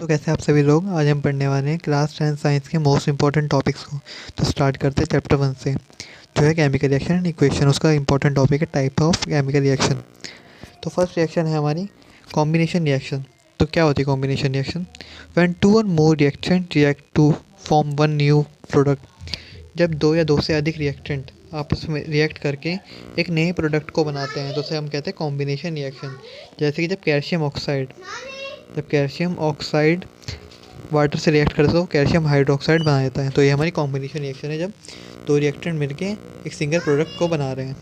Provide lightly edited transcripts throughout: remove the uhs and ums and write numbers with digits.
तो कैसे आप सभी लोग। आज हम पढ़ने वाले हैं क्लास 10 साइंस के मोस्ट इंपॉर्टेंट टॉपिक्स को। तो स्टार्ट करते हैं चैप्टर 1 से, जो है केमिकल रिएक्शन एंड इक्वेशन। उसका इंपॉर्टेंट टॉपिक है टाइप ऑफ केमिकल रिएक्शन। तो फर्स्ट रिएक्शन है हमारी कॉम्बिनेशन रिएक्शन। तो क्या होती है combination reaction? When two or more reactant react to form one new product. जब दो या दो से अधिक रिएक्टेंट आपस में रिएक्ट करके एक नए प्रोडक्ट को बनाते हैं तो उसे हम कहते हैं कॉम्बिनेशन रिएक्शन। जैसे कि जब कैल्शियम ऑक्साइड वाटर से रिएक्ट करते तो कैल्शियम हाइड्रोक्साइड बना देता है। तो ये हमारी कॉम्बिनेशन रिएक्शन है, जब दो रिएक्टेंट मिलके एक सिंगल प्रोडक्ट को बना रहे हैं।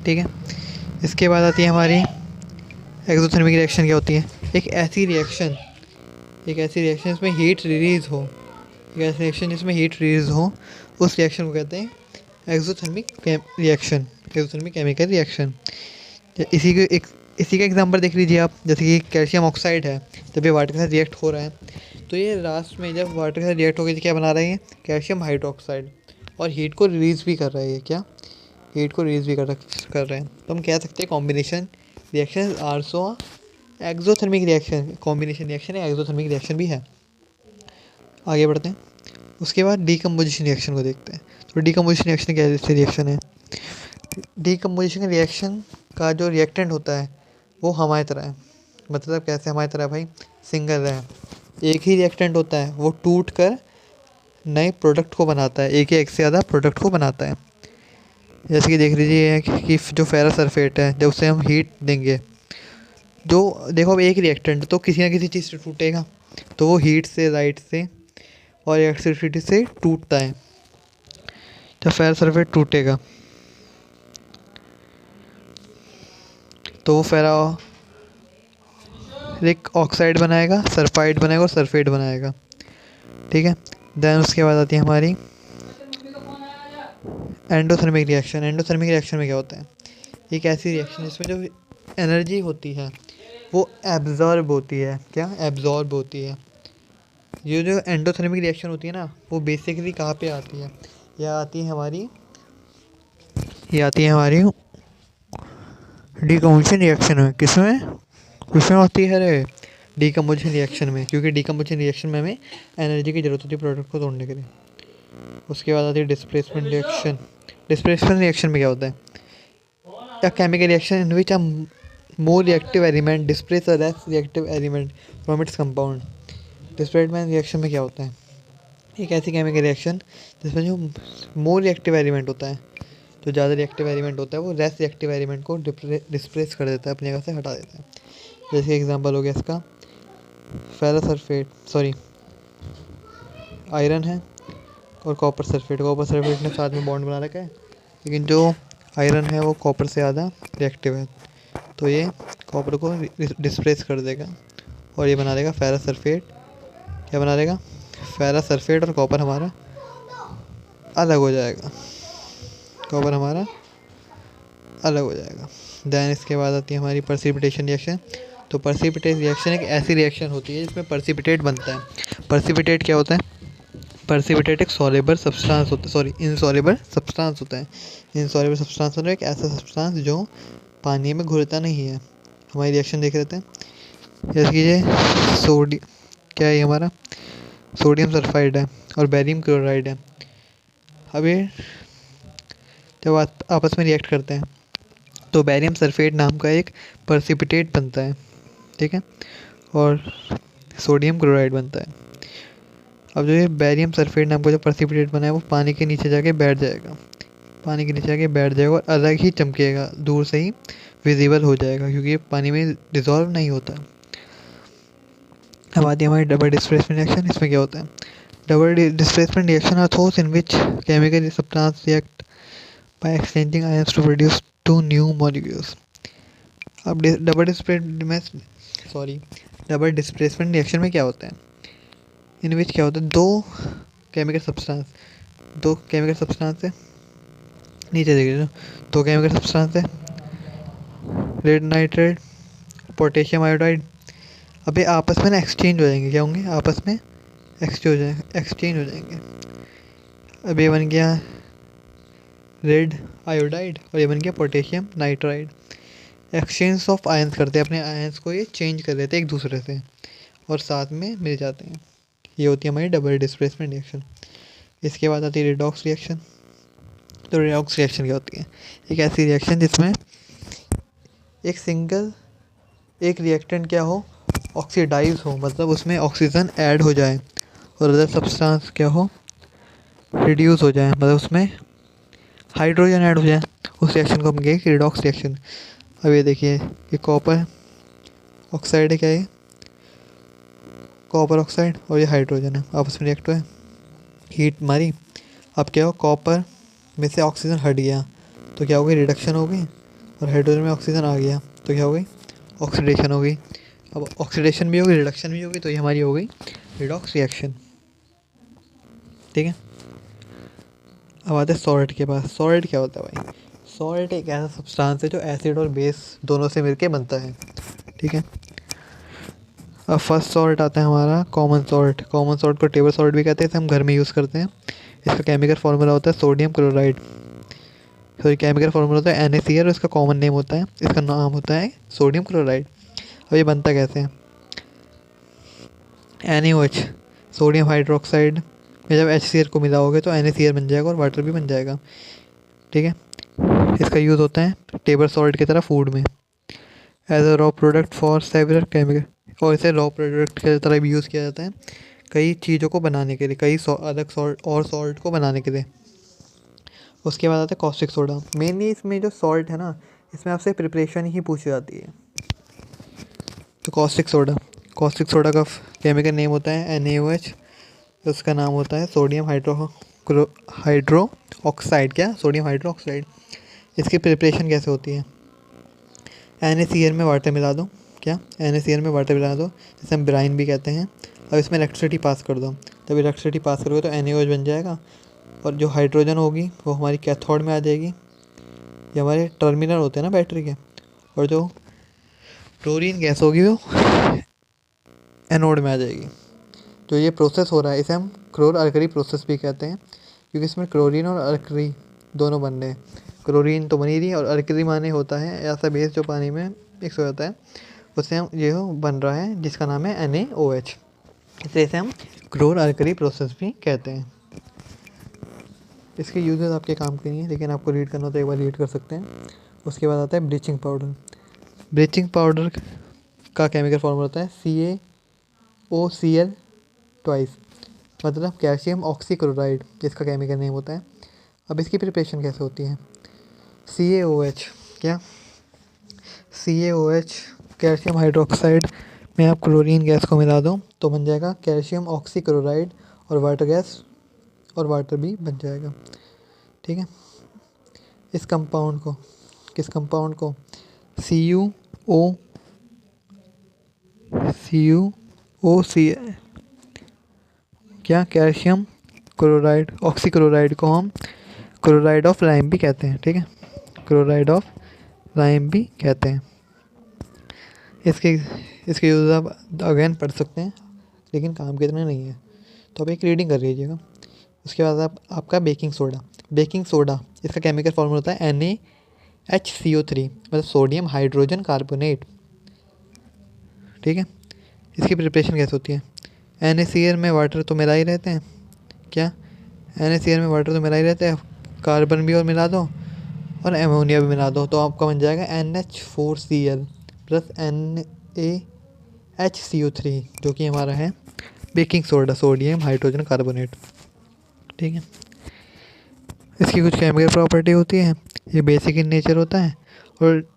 ठीक है। इसके बाद आती है हमारी एक्सोथर्मिक रिएक्शन। क्या होती है? एक ऐसी रिएक्शन जिसमें हीट रिलीज हो। उस रिएक्शन को कहते हैं exothermic reaction, exothermic chemical reaction. इसी का एग्जांपल देख लीजिए आप। जैसे कि कैल्शियम ऑक्साइड है, जब ये वाटर के साथ रिएक्ट हो रहा है तो ये लास्ट में जब वाटर के साथ रिएक्ट होकर क्या बना रहे हैं? Calcium hydroxide. और हीट को रिलीज़ भी कर रहा है। क्या हीट को रिलीज़ भी कर रहे हैं। तो हम कह सकते हैं combination reaction also exothermic reaction. Combination reaction है, एक्सोथर्मिक रिएक्शन भी है। आगे बढ़ते हैं। उसके बाद डीकम्पोजिशन रिएक्शन को देखते हैं। तो डीकम्पोजिशन रिएक्शन कैसे रिएक्शन है? डीकम्पोजिशन रिएक्शन का जो रिएक्टेंट होता है वो हमारी तरह है। मतलब कैसे हमारी तरह भाई? सिंगल है, एक ही रिएक्टेंट होता है, वो टूट कर नए प्रोडक्ट को बनाता है, एक या एक से ज़्यादा प्रोडक्ट को बनाता है। जैसे कि देख लीजिए कि जो फेरस सल्फेट है, जब उसे हम हीट देंगे, जो देखो अब एक रिएक्टेंट तो किसी ना किसी चीज़ से टूटेगा, तो वो हीट से, लाइट से और इलेक्ट्रिसिटी से टूटता है। जब फेरस सल्फेट टूटेगा तो वो फेरिक ऑक्साइड बनाएगा, सल्फाइड बनाएगा और सल्फेट बनाएगा। ठीक है। देन उसके बाद आती है हमारी एंडोथर्मिक रिएक्शन। एंडोथर्मिक रिएक्शन में क्या होता है? एक ऐसी रिएक्शन जिसमें जो एनर्जी होती है वो एब्जॉर्ब होती है। क्या एब्जॉर्ब होती है? ये जो एंडोथर्मिक रिएक्शन होती है ना, वो बेसिकली कहाँ पे आती है? यह आती है हमारी डीकम्पोजिशन रिएक्शन में। किसमें होती है रे? डीकम्पोजिशन रिएक्शन में, क्योंकि डीकम्पोजिशन रिएक्शन में हमें एनर्जी की ज़रूरत होती है प्रोडक्ट को तोड़ने के लिए। उसके बाद आती है डिस्प्लेसमेंट रिएक्शन। डिस्प्लेसमेंट रिएक्शन में क्या होता है? A chemical reaction in which a more reactive element displaces a less reactive element from its compound. Displacement reaction में क्या होता है? एक ऐसी केमिकल रिएक्शन जिसमें जो मोर रिएक्टिव एलिमेंट होता है, जो ज़्यादा रिएक्टिव एलिमेंट होता है, वो लेस रिएक्टिव एलिमेंट को डिस्प्लेस कर देता है, अपनी जगह से हटा देता है। जैसे एग्जांपल हो गया इसका फेरस सल्फेट, सॉरी आयरन है और कॉपर सल्फेट ने साथ में बॉन्ड बना रखा है, लेकिन जो आयरन है वो कॉपर से ज़्यादा रिएक्टिव है, तो ये कॉपर को डिस्प्लेस कर देगा और ये बना देगा फेरस सल्फेट। क्या बना देगा? Ferrous sulphate. और कॉपर हमारा अलग हो जाएगा। देन इसके बाद आती है हमारी प्रेसिपिटेशन रिएक्शन। तो प्रेसिपिटेट रिएक्शन एक ऐसी रिएक्शन होती है जिसमें प्रेसिपिटेट बनता है। प्रेसिपिटेट क्या होता है? प्रेसिपिटेट एक इनसॉल्युबल सब्सटेंस होता है। इनसॉल्युबल सब्सटेंस होता है एक ऐसा सब्सटेंस जो पानी में घुलता नहीं है। हमारी रिएक्शन देख लेते हैं। जैसे कि ये क्या है? हमारा सोडियम सल्फाइड है और बेरियम क्लोराइड है। अब ये जब आपस में रिएक्ट करते हैं तो बेरियम सल्फेट नाम का एक प्रेसिपिटेट बनता है। ठीक है। और सोडियम क्लोराइड बनता है। अब जो ये बेरियम सल्फेट नाम का जो प्रेसिपिटेट बना है वो पानी के नीचे जाके बैठ जाएगा और अलग ही चमकेगा, दूर से ही विजिबल हो जाएगा, क्योंकि ये पानी में डिज़ोल्व नहीं होता। अब आती है हमारी डबल डिस्प्लेसमेंट रिएक्शन। इसमें क्या होता है? Double displacement reaction are those in which chemical substance react by exchanging ions to produce two new molecules. अब डबल डिस्प्लेसमेंट रिएक्शन में क्या होता है? इन विच क्या होता है? दो केमिकल सब्सटेंस है, नीचे देख लीजिए, दो केमिकल सब्सटेंस है, रेड नाइट्रेट, पोटेशियम आयोडाइड। अब ये आपस में ना एक्सचेंज हो जाएंगे। क्या होंगे? आपस में एक्सचेंज हो जाएंगे। अब ये बन गया रेड आयोडाइड और ये बन गया potassium nitride. Exchange of ions करते हैं, अपने आयंस को ये चेंज कर देते हैं एक दूसरे से। और साथ में मिल जाते हैं। ये होती है हमारी डबल डिस्प्लेसमेंट रिएक्शन। इसके बाद आती है रिडॉक्स रिएक्शन। तो रिडॉक्स रिएक्शन क्या होती है? एक ऐसी रिएक्शन जिसमें एक रिएक्टेंट क्या हो, ऑक्सीडाइज हो, मतलब उसमें ऑक्सीजन ऐड हो जाए, और अदर सब्सटेंस क्या हो, रिड्यूस हो जाए, मतलब उसमें हाइड्रोजन ऐड हो जाए। उस रिएक्शन को हम कहेंगे रिडॉक्स रिएक्शन। अब ये देखिए, ये कॉपर ऑक्साइड है, क्या है? कॉपर ऑक्साइड, और ये हाइड्रोजन है, आपस में रिएक्ट हुए, हीट मारी। अब क्या हो, कॉपर में से ऑक्सीजन हट गया तो क्या हो गई, रिडक्शन हो गई, और हाइड्रोजन में ऑक्सीजन आ गया तो क्या हो गई, ऑक्सीडेशन हो गई। अब ऑक्सीडेशन भी होगी, रिडक्शन भी होगी, तो ये हमारी हो गई रिडॉक्स रिएक्शन। ठीक है। अब आते हैं सॉल्ट के पास। सॉल्ट क्या होता है भाई? सॉल्ट एक ऐसा सब्सटेंस है जो एसिड और बेस दोनों से मिलके बनता है। ठीक है। अब फर्स्ट सॉल्ट आता है हमारा कॉमन सॉल्ट। कॉमन सॉल्ट को टेबल सॉल्ट भी कहते हैं, इसे हम घर में यूज़ करते हैं। इसका केमिकल फार्मूला होता है sodium chloride. Sorry, chemical formula होता है NaCl, और इसका कॉमन नेम होता है, इसका नाम होता है सोडियम क्लोराइड। अब ये बनता कैसे है? NaOH, सोडियम हाइड्रोक्साइड में जब HCl को मिलाओगे तो NaCl बन जाएगा और वाटर भी बन जाएगा। ठीक है। इसका यूज़ होता है टेबल सॉल्ट की तरह फूड में, as a raw product for several chemical, और इसे रॉ प्रोडक्ट की तरह भी यूज़ किया जाता है कई चीज़ों को बनाने के लिए, कई अलग सॉल्ट और सॉल्ट को बनाने के लिए। उसके बाद आता है कॉस्टिक सोडा। मेनली इसमें जो सॉल्ट है ना, इसमें आपसे प्रिपरेशन ही पूछी जाती है। तो कॉस्टिक सोडा का केमिकल नेम होता है NaOH, उसका नाम होता है सोडियम हाइड्रो ऑक्साइड। क्या? Sodium hydro oxide. इसकी प्रिपरेशन कैसे होती है? NaCl में वाटर मिला दो। क्या? NaCl में वाटर मिला दो, जिसे हम ब्राइन भी कहते हैं। अब इसमें इलेक्ट्रिसिटी पास कर दो, तब इलेक्ट्रिसिटी पास करोगे तो NaOH बन जाएगा, और जो हाइड्रोजन होगी वो हमारी कैथोड में आ जाएगी, ये हमारे टर्मिनल होते हैं ना बैटरी के, और जो क्लोरीन गैस होगी वो एनोड में आ जाएगी। जो ये प्रोसेस हो रहा है इसे हम क्लोर अल्कली प्रोसेस भी कहते हैं, क्योंकि इसमें क्लोरीन और अल्कली दोनों बन रहे हैं। क्लोरीन तो बनी रही है, और अल्कली माने होता है ऐसा बेस जो पानी में मिक्स हो जाता है, उससे हम ये बन रहा है जिसका नाम है NaOH। इसे हम क्लोर अल्कली प्रोसेस भी कहते हैं। इसके यूजेस आपके काम के नहीं है, लेकिन आपको रीड करना तो एक बार रीड कर सकते हैं। उसके बाद आता है ब्लीचिंग पाउडर। ब्लीचिंग पाउडर का केमिकल फॉर्मूला होता है CaOCl ट्वाइस, मतलब कैल्शियम ऑक्सीक्लोराइड, जिसका केमिकल नेम होता है। अब इसकी प्रिपरेशन कैसे होती है? CaOH, क्या? CaOH, कैल्शियम हाइड्रोक्साइड में आप क्लोरीन गैस को मिला दो तो बन जाएगा कैल्शियम ऑक्सीक्लोराइड, और वाटर गैस, और वाटर भी बन जाएगा। ठीक है। किस कंपाउंड को CuOC, क्या? कैल्शियम क्लोराइड ऑक्सीक्लोराइड को हम क्लोराइड ऑफ लाइम भी कहते हैं। ठीक है, क्लोराइड ऑफ लाइम भी कहते हैं। इसके यूज़ आप अगेन पढ़ सकते हैं, लेकिन काम के इतना नहीं है, तो आप एक रीडिंग कर लीजिएगा। उसके बाद आपका बेकिंग सोडा, इसका केमिकल फॉर्मूला होता है NaHCO3, मतलब सोडियम हाइड्रोजन कार्बोनेट। ठीक है। इसकी प्रिपरेशन कैसे होती है? NaCl में वाटर तो मिला ही रहते हैं। क्या? NaCl में वाटर तो मिला ही रहते हैं, कार्बन भी और मिला दो, और एमोनिया भी मिला दो, तो आपका बन जाएगा NH4Cl प्लस NaHCO3, जो कि हमारा है baking soda, sodium hydrogen carbonate. ठीक है। इसकी कुछ केमिकल प्रॉपर्टी होती है, ये बेसिक इन नेचर होता है, और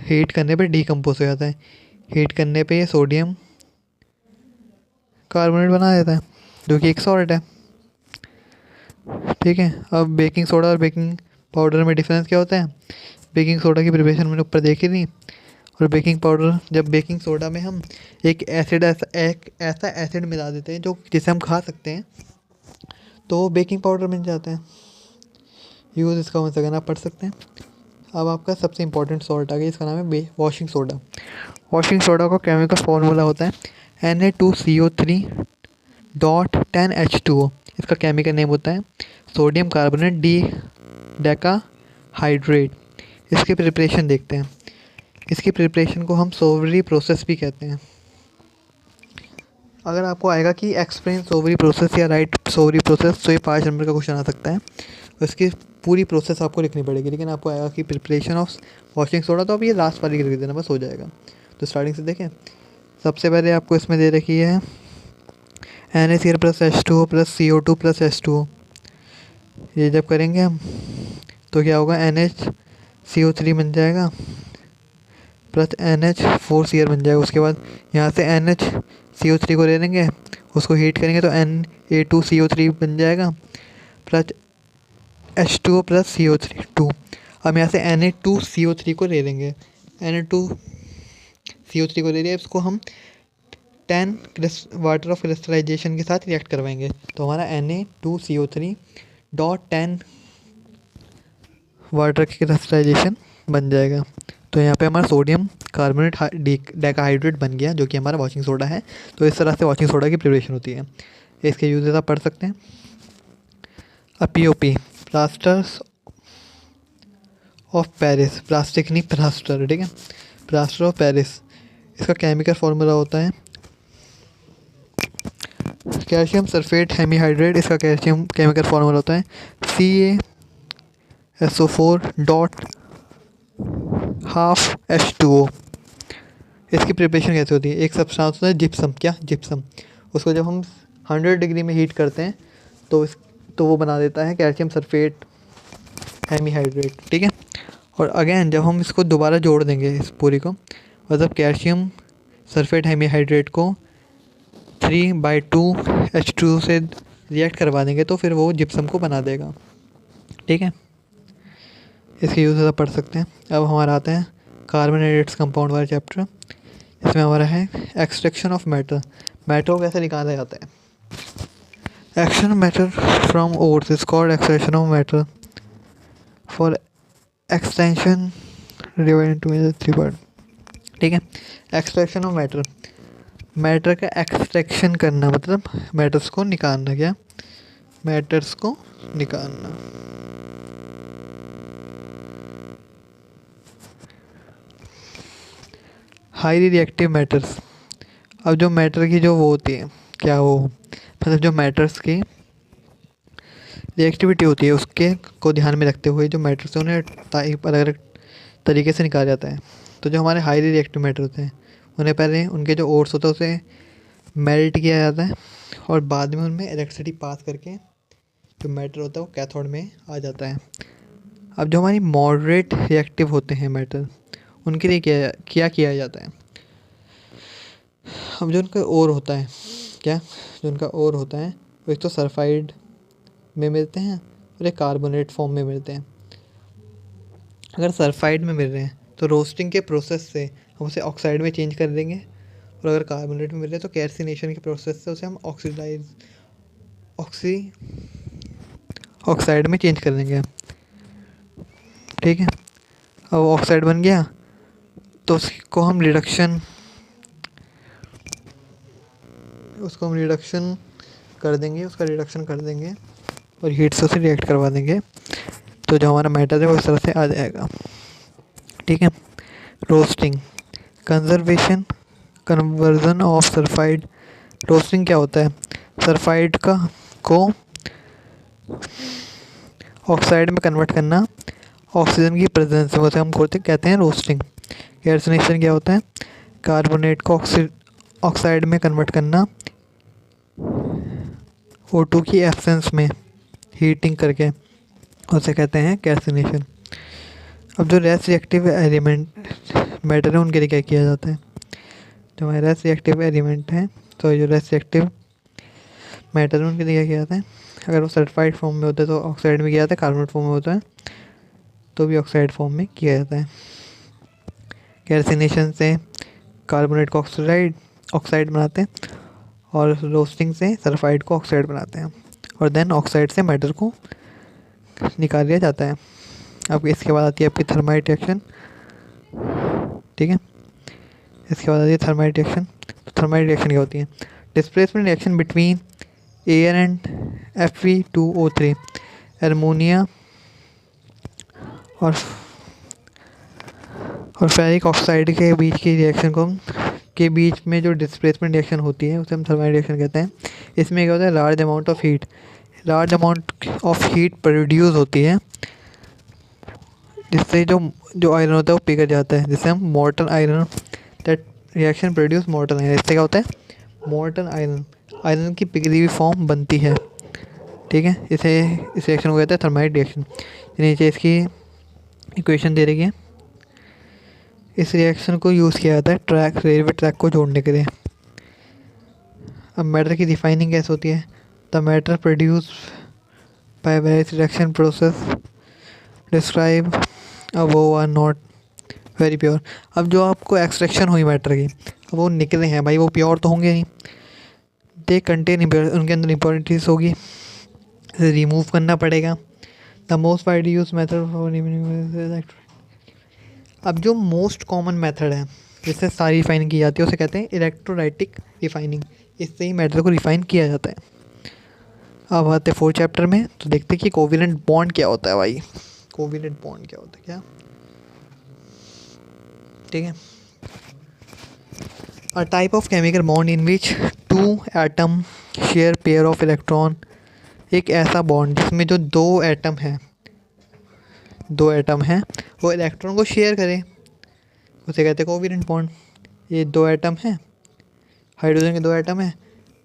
हीट करने पे डीकम्पोज हो जाता है। हीट करने पे ये सोडियम कार्बोनेट बना देता है, जो कि एक सॉल्ट है। ठीक है। अब बेकिंग सोडा और बेकिंग पाउडर में डिफरेंस क्या होता है? बेकिंग सोडा की प्रिपरेशन मैंने ऊपर देखी थी, और बेकिंग पाउडर, जब बेकिंग सोडा में हम एक ऐसा एसिड मिला देते हैं जो जिसे हम खा सकते हैं, तो बेकिंग पाउडर बन जाते हैं। यूज़ इसका वन सेकेंड आप पढ़ सकते हैं। अब आपका सबसे इंपॉर्टेंट सॉल्ट आ गया, इसका नाम है वॉशिंग सोडा। वॉशिंग सोडा का केमिकल फार्मूला होता है Na2CO3.10H2O, इसका केमिकल नेम होता है सोडियम कार्बोनेट डेका हाइड्रेट। इसकी प्रिपरेशन देखते हैं। इसकी प्रिपरेशन को हम सोवरी प्रोसेस भी कहते हैं। अगर आपको आएगा कि एक्सप्लेन सोवरी प्रोसेस या राइट सोवरी प्रोसेस, तो ये 5 नंबर का क्वेश्चन आ सकता है। उसकी पूरी प्रोसेस आपको लिखनी पड़ेगी, लेकिन आपको आएगा कि प्रिपरेशन ऑफ वॉशिंग सोडा, तो अब ये लास्ट वाली लिख देना, बस हो जाएगा। तो स्टार्टिंग से देखें, सबसे पहले आपको इसमें दे रखी है NaCl plus H2O plus CO2 plus H2O। ये जब करेंगे हम तो क्या होगा, NaCO3 बन जाएगा प्लस NH4Cl बन जाएगा। उसके बाद यहाँ से NaCO3 को ले लेंगे, उसको हीट करेंगे तो Na2CO3 बन जाएगा प्लस H2O प्लस CO3 अब यहाँ से Na2CO3 को ले लेंगे, Na2CO3 को ले लिया, इसको हम 10 वाटर ऑफ क्रिस्टलाइजेशन के साथ रिएक्ट करवाएंगे, तो हमारा Na2CO3 डॉट 10 वाटर की क्रिस्टलाइजेशन बन जाएगा। तो यहाँ पे हमारा सोडियम कार्बोनेट डेकाहाइड्रेट बन गया, जो कि हमारा वॉशिंग सोडा है। तो इस तरह से वॉशिंग सोडा की प्रिपरेशन होती है। इसके यूजेस आप पढ़ सकते हैं। POP, plasters of Paris, plastic नहीं प्लास्टर, ठीक है, प्लास्टर ऑफ पेरिस। इसका केमिकल फार्मूला होता है कैल्शियम सल्फेट हेमीहाइड्रेट। इसका कैल्शियम केमिकल फार्मूला होता है CaSO4 डॉट हाफ H2O। इसकी प्रिपरेशन कैसे होती है, एक सब्सटेंस होता है जिप्सम, क्या जिप्सम, उसको जब हम 100 डिग्री में हीट करते हैं तो वो बना देता है कैल्शियम सल्फेट हेमीहाइड्रेट, ठीक है। और अगेन जब हम इसको दोबारा जोड़ देंगे इस पूरी को, मतलब कैल्शियम सल्फेट हेमीहाइड्रेट को 3/2 H2O से रिएक्ट करवा देंगे, तो फिर वो जिप्सम को बना देगा, ठीक है। इसके यूज़ आप पढ़ सकते हैं। अब हमारा आता है कार्बोनेटेड्स कंपाउंड वाला चैप्टर। इसमें हमारा है एक्सट्रैक्शन ऑफ मैटर, मैटर को कैसे निकाला जाता है। Action matter from ores is called extraction of matter for extension divide into 3 part, ठीक है। एक्सट्रैक्शन ऑफ मैटर, मैटर का एक्सट्रैक्शन करना मतलब मैटर्स को निकालना, क्या मैटर्स को निकालना। हाईली रिएक्टिव मैटर्स, अब जो मैटर की जो वो होती है, क्या वो मतलब जो मैटर्स की रिएक्टिविटी होती है उसके को ध्यान में रखते हुए जो मैटर्स हैं उन्हें अलग अलग तरीके से निकाला जाता है। तो जो हमारे हाईली रिएक्टिव मैटर होते हैं उन्हें पहले उनके जो ओर्स होता है उसे मेल्ट किया जाता है, और बाद में उनमें इलेक्ट्रिसिटी पास करके जो मैटर होता है वो कैथोड में आ जाता है। अब जो हमारी मॉडरेट रिएक्टिव होते हैं मैटर, उनके लिए क्या किया जाता है। अब जो उनका ओर होता है, क्या जो उनका ओर होता है वो एक तो सल्फाइड में मिलते हैं और एक कार्बोनेट फॉर्म में मिलते हैं। अगर सल्फाइड में मिल रहे हैं तो रोस्टिंग के प्रोसेस से हम उसे ऑक्साइड में चेंज कर देंगे, और अगर कार्बोनेट में मिल रहे हैं तो कैल्सिनेशन के प्रोसेस से उसे हम ऑक्साइड में चेंज कर देंगे, ठीक है। अब ऑक्साइड बन गया तो उसको हम रिडक्शन कर देंगे, उसका रिडक्शन कर देंगे और हीट से उसे रिएक्ट करवा देंगे, तो जो हमारा मैटर है वो इस तरह से आ जाएगा, ठीक है। Roasting, conversion of sulphide. Roasting क्या होता है, सल्फाइड को ऑक्साइड में कन्वर्ट करना ऑक्सीजन की प्रेजेंस में, उसे हम कहते हैं रोस्टिंग। कैल्सिनेशन क्या होता है, कार्बोनेट को ऑक्साइड में कन्वर्ट करना O2 की एब्सेंस में हीटिंग करके, उसे कहते हैं कैल्सिनेशन। अब जो रेस रिएक्टिव एलिमेंट मैटर है उनके लिए क्या किया जाता है, जो हमारे रेस रिएक्टिव एलिमेंट हैं, तो जो रेस रिएक्टिव मैटर है उनके लिए क्या किया जाता है। अगर वो सल्फाइड फॉर्म में होता है तो ऑक्साइड में किया जाता है, कार्बोनेट फॉर्म में होता है तो भी ऑक्साइड फॉर्म में किया जाता है। कैल्सिनेशन से कार्बोनेट को ऑक्साइड बनाते हैं, और रोस्टिंग से सल्फाइड को ऑक्साइड बनाते हैं, और देन ऑक्साइड से मैटर को निकाल लिया जाता है। अब इसके बाद आती है आपकी थर्माइट रिएक्शन, ठीक है। इसके बाद आती है थर्माइट रिएक्शन। तो थर्माइट रिएक्शन क्या होती है, displacement reaction between air and Fe2O3, ammonia और फेरिक ऑक्साइड के बीच की रिएक्शन को हम के बीच में जो डिस्प्लेसमेंट रिएक्शन होती है उसे हम थर्मल रिएक्शन कहते हैं। इसमें क्या होता है, large amount of heat produce होती है, जिससे जो जो आयरन होता है वो पिघल जाता है, जिससे हम molten iron, that reaction produce molten iron. इससे क्या होता है, मोल्टन आयरन की पिघली हुई फॉर्म बनती है। ठीक है, इस रिएक्शन को कहते हैं थर्माइट रिएक्शन। नीचे इसकी इक्वेशन दे रही है। इस रिएक्शन को यूज़ किया जाता है रेलवे ट्रैक को जोड़ने के लिए। अब मैटर की रिफाइनिंग कैसे होती है, the matter produce by various reaction process describe वो आर नॉट वेरी प्योर। अब जो आपको एक्सट्रैक्शन हुई मैटर की, अब वो निकले हैं भाई, वो प्योर तो होंगे नहीं, दे कंटेन, उनके अंदर इम्प्योरिटीज होगी, रिमूव करना पड़ेगा। The most widely use method, अब जो मोस्ट कॉमन मेथड है जिससे सारी रिफाइनिंग की जाती है उसे कहते हैं इलेक्ट्रोलाइटिक रिफाइनिंग। इससे ही मैटर को रिफाइन किया जाता है। अब आते हैं 4th चैप्टर में, तो देखते हैं कि कोवेलेंट बॉन्ड क्या होता है भाई। कोवेलेंट बॉन्ड क्या होता है, क्या, ठीक है। A type of chemical bond in which 2 atom share pair of electron, एक ऐसा बॉन्ड जिसमें जो 2 एटम हैं वो इलेक्ट्रॉन को शेयर करें, उसे कहते हैं कोवेलेंट बॉन्ड। ये 2 एटम हैं, हाइड्रोजन के 2 एटम हैं,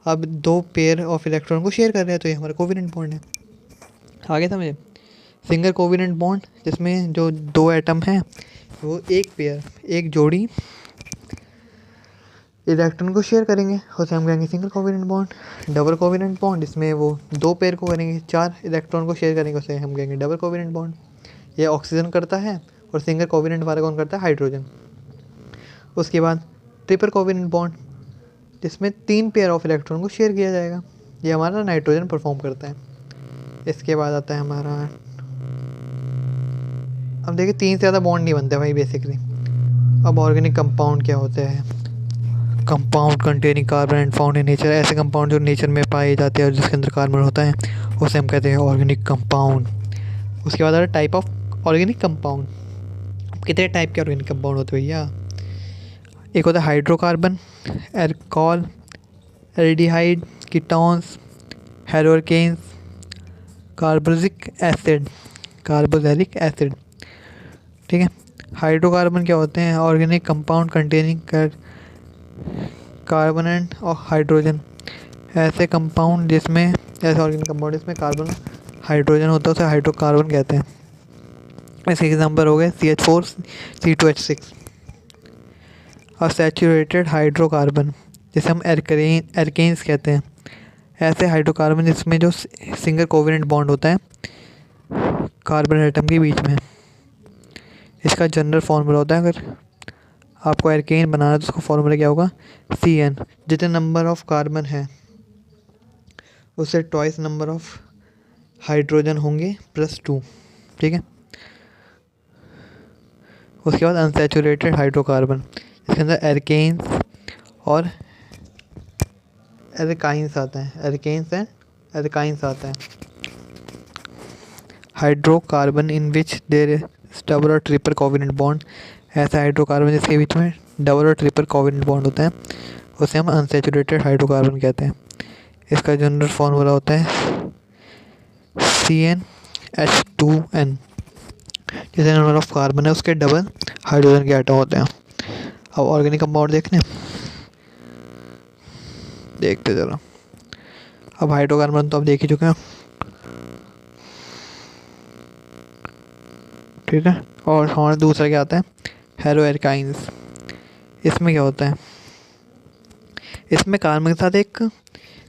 अब 2 पेयर ऑफ इलेक्ट्रॉन को शेयर कर रहे हैं, तो ये हमारा कोवेलेंट बॉन्ड है। आगे समझे। सिंगल कोवेलेंट बॉन्ड, जिसमें जो 2 एटम हैं वो एक जोड़ी इलेक्ट्रॉन को शेयर करेंगे, उसे हम कहेंगे single covalent bond. Double covalent bond, जिसमें वो 2 पेयर को करेंगे, 4 इलेक्ट्रॉन को शेयर करेंगे, उसे हम कहेंगे डबल कोवेलेंट बॉन्ड। ये ऑक्सीजन करता है, और सिंगल कोवेलेंट वाला कौन करता है, हाइड्रोजन। उसके बाद ट्रिपल कोवेलेंट बॉन्ड, जिसमें 3 पेयर ऑफ इलेक्ट्रॉन को शेयर किया जाएगा, ये हमारा नाइट्रोजन परफॉर्म करता है। इसके बाद आता है हमारा, अब देखिए 3 से ज़्यादा बॉन्ड नहीं बनते भाई बेसिकली। अब ऑर्गेनिक कंपाउंड क्या होते हैं, compound containing carbon and found in nature, ऐसे कंपाउंड जो नेचर में पाए जाते हैं और जिसके अंदर कार्बन होता है उसे हम कहते हैं ऑर्गेनिक कंपाउंड। उसके बाद आता है टाइप ऑफ ऑर्गेनिक कंपाउंड। कितने टाइप के ऑर्गेनिक कंपाउंड होते हैं भैया, एक होता है hydrocarbon, alcohol, aldehyde, ketones, haloalkanes, carboxylic acid. ठीक है। हाइड्रोकार्बन क्या होते हैं, organic compound containing carbon and और हाइड्रोजन, ऐसे ऑर्गेनिक कंपाउंड जिसमें कार्बन हाइड्रोजन होता है उसे हाइड्रोकार्बन कहते हैं। इसके एग्जाम्पल हो गए CH4 C2H6। और सैचुरेटेड हाइड्रोकार्बन, जिसे हम एल्केन्स कहते हैं, ऐसे हाइड्रोकार्बन जिसमें जो सिंगल कोवेलेंट बॉन्ड होता है कार्बन एटम के बीच में। इसका जनरल फार्मूला होता है, अगर आपको एल्केन बनाना है तो उसका फार्मूला क्या होगा, CN। जितने नंबर ऑफ कार्बन है उससे ट्वाइस नंबर ऑफ हाइड्रोजन होंगे +2। ठीक है। उसके बाद अनसैचुरेटेड हाइड्रोकार्बन, इसके अंदर एल्केन्स और एल्काइंस आता है, एल्केन्स एंड एल्काइंस आता है। Hydrocarbon in which there is double और ट्रिपल कोवेलेंट बॉन्ड, ऐसा हाइड्रोकार्बन जिसके बीच में डबल और ट्रिपल कोवेलेंट बॉन्ड होता है उसे हम अनसैचुरेटेड हाइड्रोकार्बन कहते हैं। इसका जनरल फार्मूला होता है CnH2n। जितने नंबर ऑफ कार्बन है उसके डबल हाइड्रोजन के एटम होते हैं। अब ऑर्गेनिक कंपाउंड देखते जरा। अब हाइड्रोकार्बन तो आप देख ही चुके हैं, ठीक है। और हमारा दूसरा क्या आता है, हेलोएल्काइंस। इसमें क्या होता है, इसमें कार्बन के साथ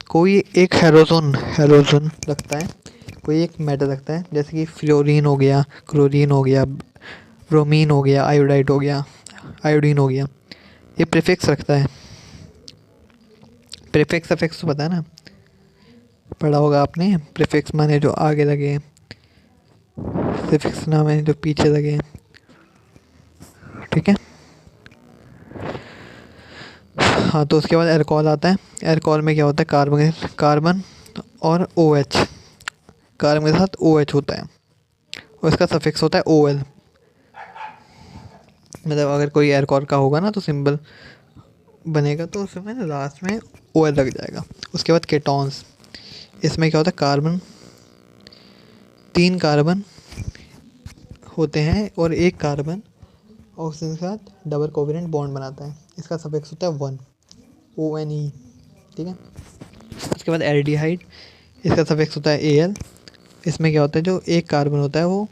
कोई एक हेलोजन लगता है, कोई एक मेटल लगता है, जैसे कि फ्लोरीन हो गया, क्लोरीन हो गया, ब्रोमीन हो गया, आयोडीन हो गया। ये प्रीफिक्स रखता है। प्रीफिक्स अफिक्स तो पता है ना, पढ़ा होगा आपने। प्रीफिक्स माने जो आगे लगे, सफिक्स नाम है जो पीछे लगे। ठीक है। हाँ, तो उसके बाद एल्कोहल आता है। एल्कोहल में क्या होता है, कार्बन और OH, कार्बन के साथ OH होता है और इसका सफिक्स होता है OL। मतलब अगर कोई एल्कोहल का होगा ना तो सिंबल बनेगा तो उसमें ना लास्ट में ओ एल लग जाएगा। उसके बाद केटॉन्स, इसमें क्या होता है, कार्बन, 3 कार्बन होते हैं और एक कार्बन ऑक्सीजन के साथ डबल कोवेलेंट बॉन्ड बनाता है। इसका सफिक्स होता है 1, ONE। ठीक है। उसके बाद एल्डिहाइड, इसका सफिक्स होता है AL। इसमें क्या होता है, जो एक कार्बन होता है वो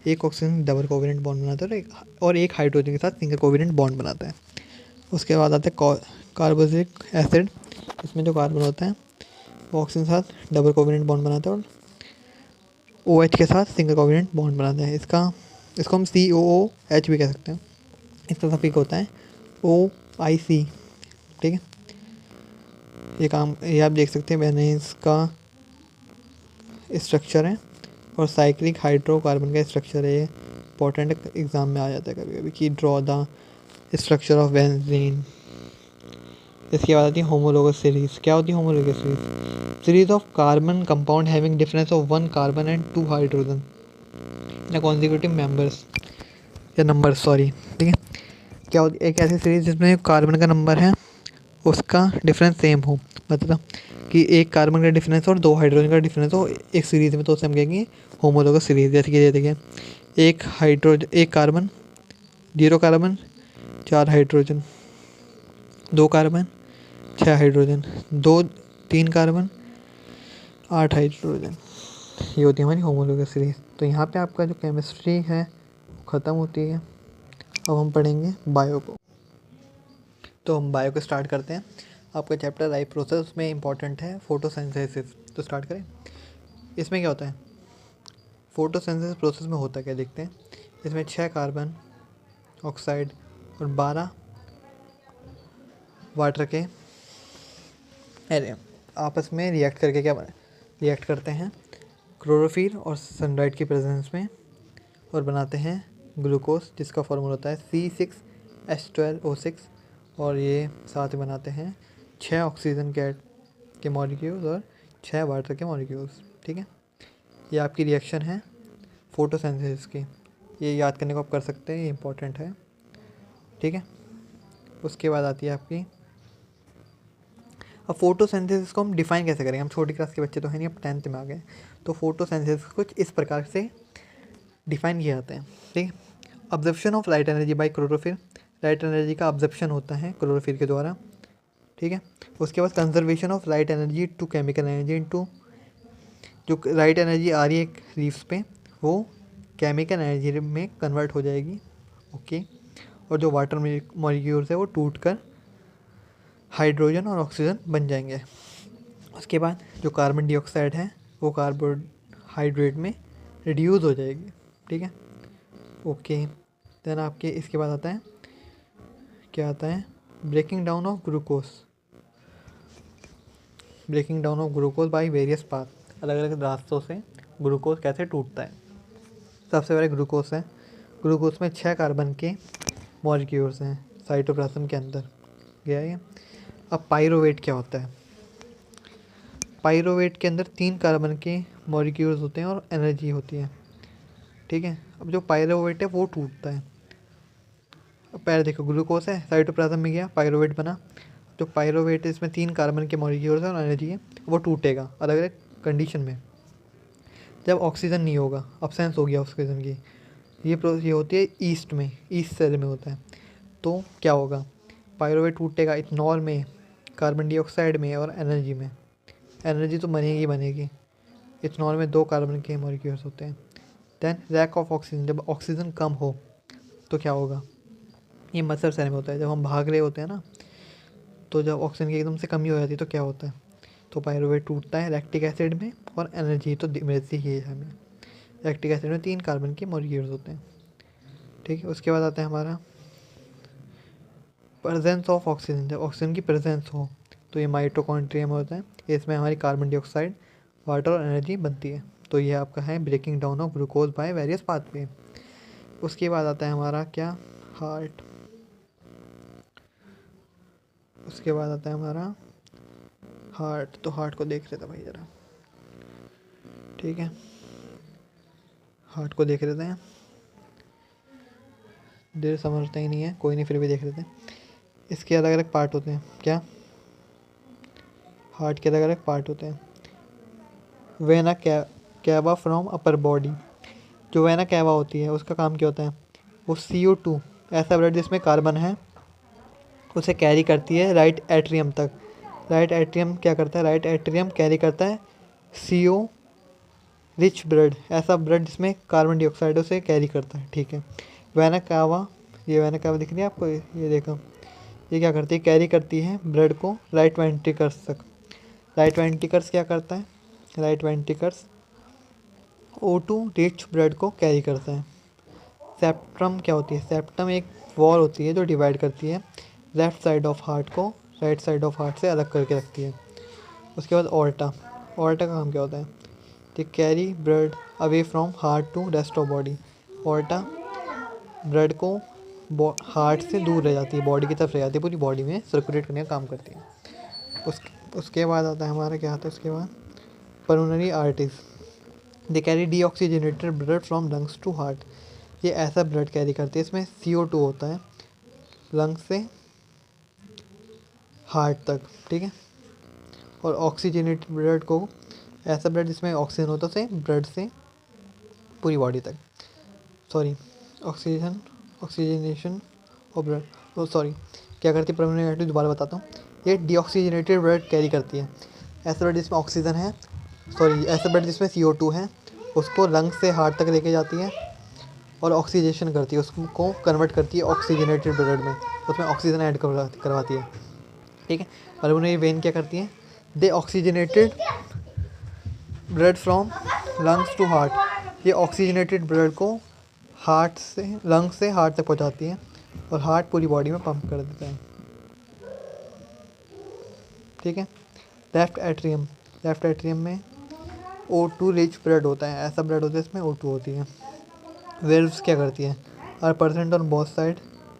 एक ऑक्सीजन डबल कोवेलेंट बॉन्ड बनाता है और एक हाइड्रोजन के साथ सिंगल कोवेलेंट बॉन्ड बनाता है। उसके बाद आता है कार्बोक्सिलिक एसिड। इसमें जो कार्बन होता है वो ऑक्सीजन के साथ डबल कोवेलेंट बॉन्ड बनाता है और OH के साथ सिंगल कोवेलेंट बॉन्ड बनाता है। इसको हम COOH भी कह सकते हैं। इसका सफिक्स होता है OIC। ठीक है। ये आप देख सकते हैं, मैंने इसका स्ट्रक्चर है और साइक्लिक हाइड्रोकार्बन का स्ट्रक्चर है। ये इंपॉर्टेंट एग्जाम में आ जाता है कभी कभी कि draw the structure of benzene. इसके बाद आती है होमोलोगस सीरीज। क्या होती है homologous series? Series of carbon compound having difference of 1 carbon and 2 hydrogen या कॉन्जिक्यूटिव मेंबर्स या नंबर, सॉरी। ठीक है। क्या होती है, एक ऐसी सीरीज जिसमें कार्बन का नंबर है उसका डिफरेंस सेम हो, मतलब कि एक कार्बन का डिफरेंस और 2 हाइड्रोजन का डिफरेंस हो एक सीरीज में, तो उसे हम कहेंगे होमोलोगस सीरीज। जैसे कि ये देखिए, एक carbon, 0 carbon, 4 hydrogen, 2 carbon, 6 hydrogen, 3 carbon, 8 hydrogen. ये होती है हमारी होमोलोगस सीरीज। तो यहाँ पे आपका जो केमिस्ट्री है ख़त्म होती है। अब हम पढ़ेंगे बायो को। तो हम बायो को स्टार्ट करते हैं। आपका चैप्टर लाइफ प्रोसेस में इंपॉर्टेंट है फोटोसिंथेसिस। तो स्टार्ट करें। इसमें क्या होता है, फोटोसिंथेसिस प्रोसेस में होता क्या देखते हैं। इसमें 6 कार्बन ऑक्साइड और 12 वाटर के अरे आपस में रिएक्ट करते हैं क्लोरोफिल और सनलाइट की प्रेजेंस में और बनाते हैं ग्लूकोज, जिसका फार्मूला होता है C6H12O6। और ये साथ में बनाते हैं 6 ऑक्सीजन के मॉलिक्यूल्स और 6 वाटर के मॉलिक्यूल्स। ठीक है। ये आपकी रिएक्शन है फोटोसिंथेसिस की। ये याद करने को आप कर सकते हैं, ये इंपॉर्टेंट है। ठीक है। उसके बाद आती है आपकी, अब फोटोसिंथेसिस को हम डिफाइन कैसे करेंगे। हम छोटी क्लास के बच्चे तो हैं नहीं, अब 10th में आ गए। तो फोटोसिंथेसिस कुछ इस प्रकार से डिफाइन किए जाते हैं। ठीक है। Absorption of light energy by chlorophyll, light energy का ऑब्जर्प्शन होता है क्लोरोफिल के द्वारा। ठीक है। उसके बाद conservation of light energy to chemical energy into, जो लाइट एनर्जी आ रही है लीव्स पे वो केमिकल एनर्जी में कन्वर्ट हो जाएगी। ओके। और जो वाटर मॉलिक्यूल्स है वो टूट कर हाइड्रोजन और ऑक्सीजन बन जाएंगे। उसके बाद जो कार्बन डाइऑक्साइड है वो कार्बोहाइड्रेट में रिड्यूस हो जाएगी। ठीक है। ओके। देन आपके इसके बाद आता है, क्या आता है, breaking down of glucose. Breaking down of glucose by various path, अलग अलग रास्तों से ग्लूकोज कैसे टूटता है। सबसे पहले ग्लूकोज है। ग्लूकोज में 6 कार्बन के मॉलिक्यूल्स हैं साइटोप्लाज्म के अंदर, गया है। अब पाइरोवेट क्या होता है। पाइरोवेट के अंदर 3 कार्बन के मॉलिक्यूल्स होते हैं और एनर्जी होती है। ठीक है। अब जो पाइरोवेट है वो टूटता है। अब पहले देखो, ग्लूकोज है साइटोप्लाज्म में गया, पाइरोवेट बना। जो पाइरोवेट है इसमें 3 कार्बन के मॉलिक्यूल्स हैं और एनर्जी है, वो टूटेगा अलग अलग कंडीशन में। जब ऑक्सीजन नहीं होगा, अब्सेंस हो गया ऑक्सीजन की, ये होती है ईस्ट सेल में होता है। तो क्या होगा, पाइरोवेट टूटेगा इथनॉल में, कार्बन डाइऑक्साइड में और एनर्जी में। एनर्जी तो बनेगी। इथनॉल में 2 कार्बन के मॉलिक्यूल्स होते हैं। देन लैक ऑफ ऑक्सीजन, जब ऑक्सीजन कम हो तो क्या होगा, ये मसल सेल में होता है। जब हम भाग रहे होते हैं ना, तो जब ऑक्सीजन की एकदम से कमी हो जाती है तो क्या होता है, तो पाइरुवेट टूटता है लैक्टिक एसिड में और एनर्जी तो मिलती ही है हमें। लैक्टिक एसिड में 3 कार्बन के मॉलिक्यूल्स होते हैं। ठीक है। उसके बाद आता है हमारा प्रेजेंस ऑफ ऑक्सीजन। जब ऑक्सीजन की प्रेजेंस हो तो ये माइटोकॉन्ड्रिया में होता है। इसमें हमारी कार्बन डाइऑक्साइड, वाटर और एनर्जी बनती है। तो ये आपका है breaking down of glucose by various pathway. उसके बाद आता है हमारा क्या, हार्ट। उसके बाद आता है हमारा हार्ट। तो हार्ट को देख लेते हैं भाई ज़रा। ठीक है। हार्ट को देख लेते हैं, देर समझते ही नहीं है, कोई नहीं, फिर भी देख लेते हैं। इसके अलग अलग पार्ट होते हैं। क्या? हार्ट के अलग अलग पार्ट होते हैं। Vena cava from upper body, जो वेना कैवा होती है उसका काम क्या होता है? वो CO2, ऐसा ब्लड जिसमें कार्बन है, उसे कैरी करती है राइट एट्रियम तक। राइट एट्रियम क्या करता है? राइट एट्रियम कैरी करता है CO रिच ब्लड, ऐसा ब्लड जिसमें कार्बन डाइऑक्साइड उसे कैरी करता है। ठीक है। वेना कावा, ये वेना कावा दिख रही है आपको? ये देखो, ये क्या करती है? कैरी करती है ब्लड को राइट वेंट्रिकल्स तक। राइट वेंट्रिकल्स क्या करता है? Right ventricles O2 rich blood को कैरी करता है। सेप्ट्रम क्या होती है? सेप्टम एक वॉल होती है जो डिवाइड करती है लेफ्ट साइड ऑफ हार्ट को राइट साइड ऑफ हार्ट से अलग करके रखती है। उसके बाद ऑर्टा, ऑर्टा का काम क्या होता है? तो carry blood away from heart to rest of body. Aorta blood को हार्ट से दूर रह जाती है, बॉडी की तरफ रह जाती है, पूरी बॉडी में सर्कुलेट करने का काम करती है। उसके बाद आता है हमारा, क्या आता है उसके बाद? Pulmonary arteries, they carry deoxygenated blood from lungs to heart. ये ऐसा ब्लड कैरी करती है, इसमें CO2 होता है लंग्स से हार्ट तक। ठीक है। और ऑक्सीजनेटेड ब्लड को, ऐसा ब्लड जिसमें ऑक्सीजन होता है ब्लड से पूरी बॉडी तक। सॉरी, ऑक्सीजनेशन और ब्लड, सॉरी, क्या करती है पल्मोनरी आर्टरी? दोबारा बताता हूँ। ये डीऑक्सीजनेटेड ब्लड कैरी करती है, ऐसा ब्लड जिसमें ऑक्सीजन है, सॉरी, ऐसा ब्लड जिसमें CO2 है, उसको लंग्स से हार्ट तक लेके जाती है और ऑक्सीजेशन करती है, उसको कन्वर्ट करती है ऑक्सीजनेटेड ब्लड में, उसमें ऑक्सीजन ऐड करवाती है। ठीक है। पल्मोनरी वेन क्या करती है? They oxygenated blood from lungs to heart. ये ऑक्सीजनेटेड ब्लड को हार्ट से, लंग्स से हार्ट तक पहुंचाती है और हार्ट पूरी बॉडी में पंप कर देता है। ठीक है। लेफ्ट एट्रियम, लेफ्ट एट्रियम में O2 रिच ब्लड होता है, ऐसा ब्लड होता है इसमें O2 होती है। वेल्व्स क्या करती है? Are present on both side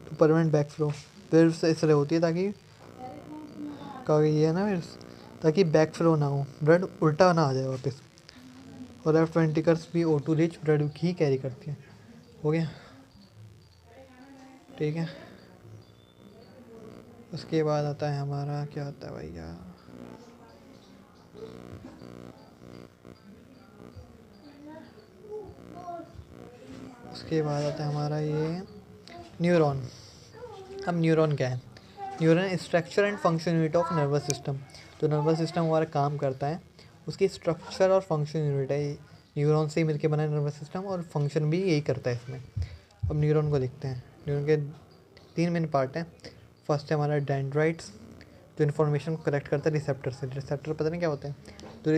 to permanent back flow. Valves इसलिए होती है ताकि, कहा ये है ना वेल्व्स, ताकि बैक फ्लो ना हो, ब्लड उल्टा ना आ जाए वापस। और लेफ्ट वेंट्रिकल्स भी O2 रिच ब्लड ही कैरी करती है। हो गया? ठीक है। उसके बाद आता है हमारा, क्या आता है भैया? उसके बाद आता है हमारा ये न्यूरॉन। अब न्यूरॉन क्या है? Neuron structure and function unit of nervous system. जो नर्वस सिस्टम हमारा काम करता है उसकी स्ट्रक्चर और फंक्शन यूनिट है, न्यूरॉन से ही मिलकर बना है नर्वस सिस्टम, और फंक्शन भी यही करता है इसमें। अब न्यूरॉन को देखते हैं। न्यूरॉन के 3 मेन पार्ट हैं। फर्स्ट है हमारा डेंड्राइट्स, जो इन्फॉर्मेशन को कलेक्ट करता है रिसेप्टर से। रिसेप्टर पता नहीं क्या होते हैं, तो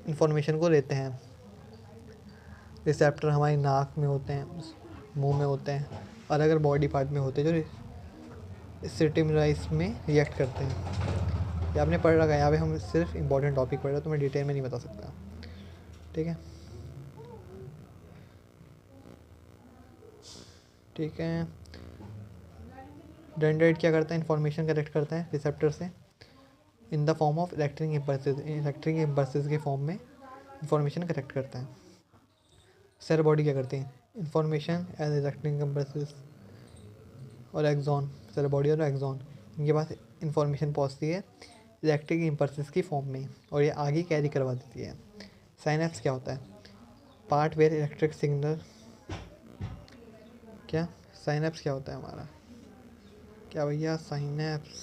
इन्फॉर्मेशन को लेते हैं। रिसेप्टर हमारी नाक में होते हैं, मुंह में होते हैं, अलग अलग बॉडी पार्ट में होते हैं जो स्टिमुलाइज में रिएक्ट करते हैं। ये आपने पढ़ रखा है, यहाँ पे हम सिर्फ इंपॉर्टेंट टॉपिक पढ़ रहे हैं, तो मैं डिटेल में नहीं बता सकता। ठीक है। ठीक है। डेंड्राइट क्या करता है? इन्फॉर्मेशन कलेक्ट करता है रिसेप्टर से in the form of electric impulses. Electric impulses के फॉर्म में इंफॉर्मेशन कलेक्ट करता है। सेल बॉडी क्या करती है? इंफॉर्मेशन एज इलेक्ट्रिक इम्पल्सेस और एक्सॉन, सेल बॉडी और एक्सॉन, इनके पास इंफॉर्मेशन पहुंचती है इलेक्ट्रिक इम्पल्सेस की फॉर्म में और ये आगे कैरी करवा देती है। साइनेप्स क्या होता है? पार्ट वेयर इलेक्ट्रिक सिग्नल, क्या साइनेप्स क्या होता है हमारा? क्या भैया साइनेप्स,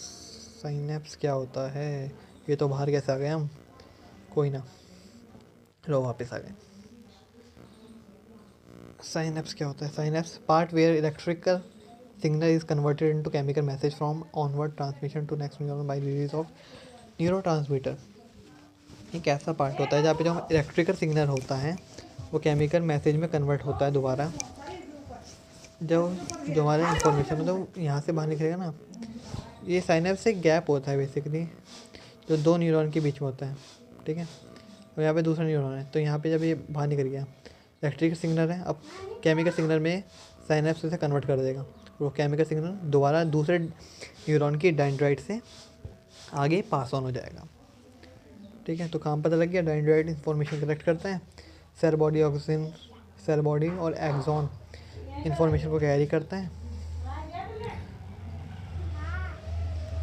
साइनेप्स क्या होता है? ये तो बाहर कैसे आ गए हम? कोई ना, लो वापस आ गए। साइनेप्स क्या होता है? Synapse part where electrical signal is converted into chemical message from onward transmission to next neuron by release of neurotransmitter। एक ऐसा पार्ट होता है जहाँ पे जो इलेक्ट्रिकल सिग्नल होता है वो केमिकल मैसेज में कन्वर्ट होता है दोबारा। जो जो हमारा इंफॉर्मेशन होता है वो यहाँ से बाहर निकलेगा ना, ये साइनेप्स से गैप होता है बेसिकली, जो 2 न्यूरॉन के बीच में होता है। ठीक है। और यहाँ पे दूसरा न्यूरॉन है, तो यहाँ पे जब ये बाहर निकल गया, इलेक्ट्रिकल सिग्नल है, अब केमिकल सिग्नल में साइनेप्स से कन्वर्ट कर देगा। वो केमिकल सिग्नल दोबारा दूसरे न्यूरॉन की डेंड्राइट से आगे पास ऑन हो जाएगा। ठीक है। तो काम पता लग गया, डेंड्राइट इन्फॉर्मेशन कलेक्ट करता है, cell body oxygen, cell body और एक्सॉन इन्फॉर्मेशन को कैरी करता है।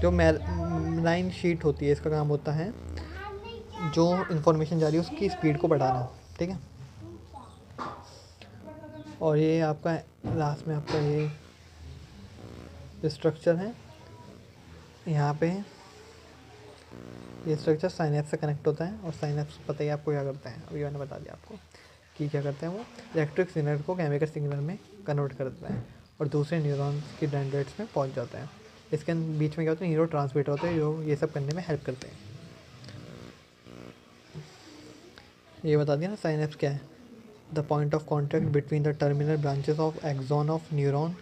जो मेलाइन शीट होती है, इसका काम होता है जो इन्फॉर्मेशन जा रही है उसकी स्पीड को बढ़ाना, ठीक है। और ये आपका लास्ट में आपका ये स्ट्रक्चर है, यहाँ पे ये स्ट्रक्चर साइनेप्स से कनेक्ट होता है, और साइनेप्स पता ही आपको क्या करते हैं, अभी मैंने बता दिया आपको कि क्या करते हैं। वो इलेक्ट्रिक सिग्नल को केमिकल सिग्नल में कन्वर्ट कर देते हैं और दूसरे न्यूरॉन्स की डेंड्राइट्स में पहुंच जाते हैं। इसके बीच में क्या होता है, न्यूरो ट्रांसमीटर होते हैं जो ये सब करने में हेल्प करते हैं। ये बता दिया ना साइनेप्स क्या है। The point of contact between the terminal branches of axon of neuron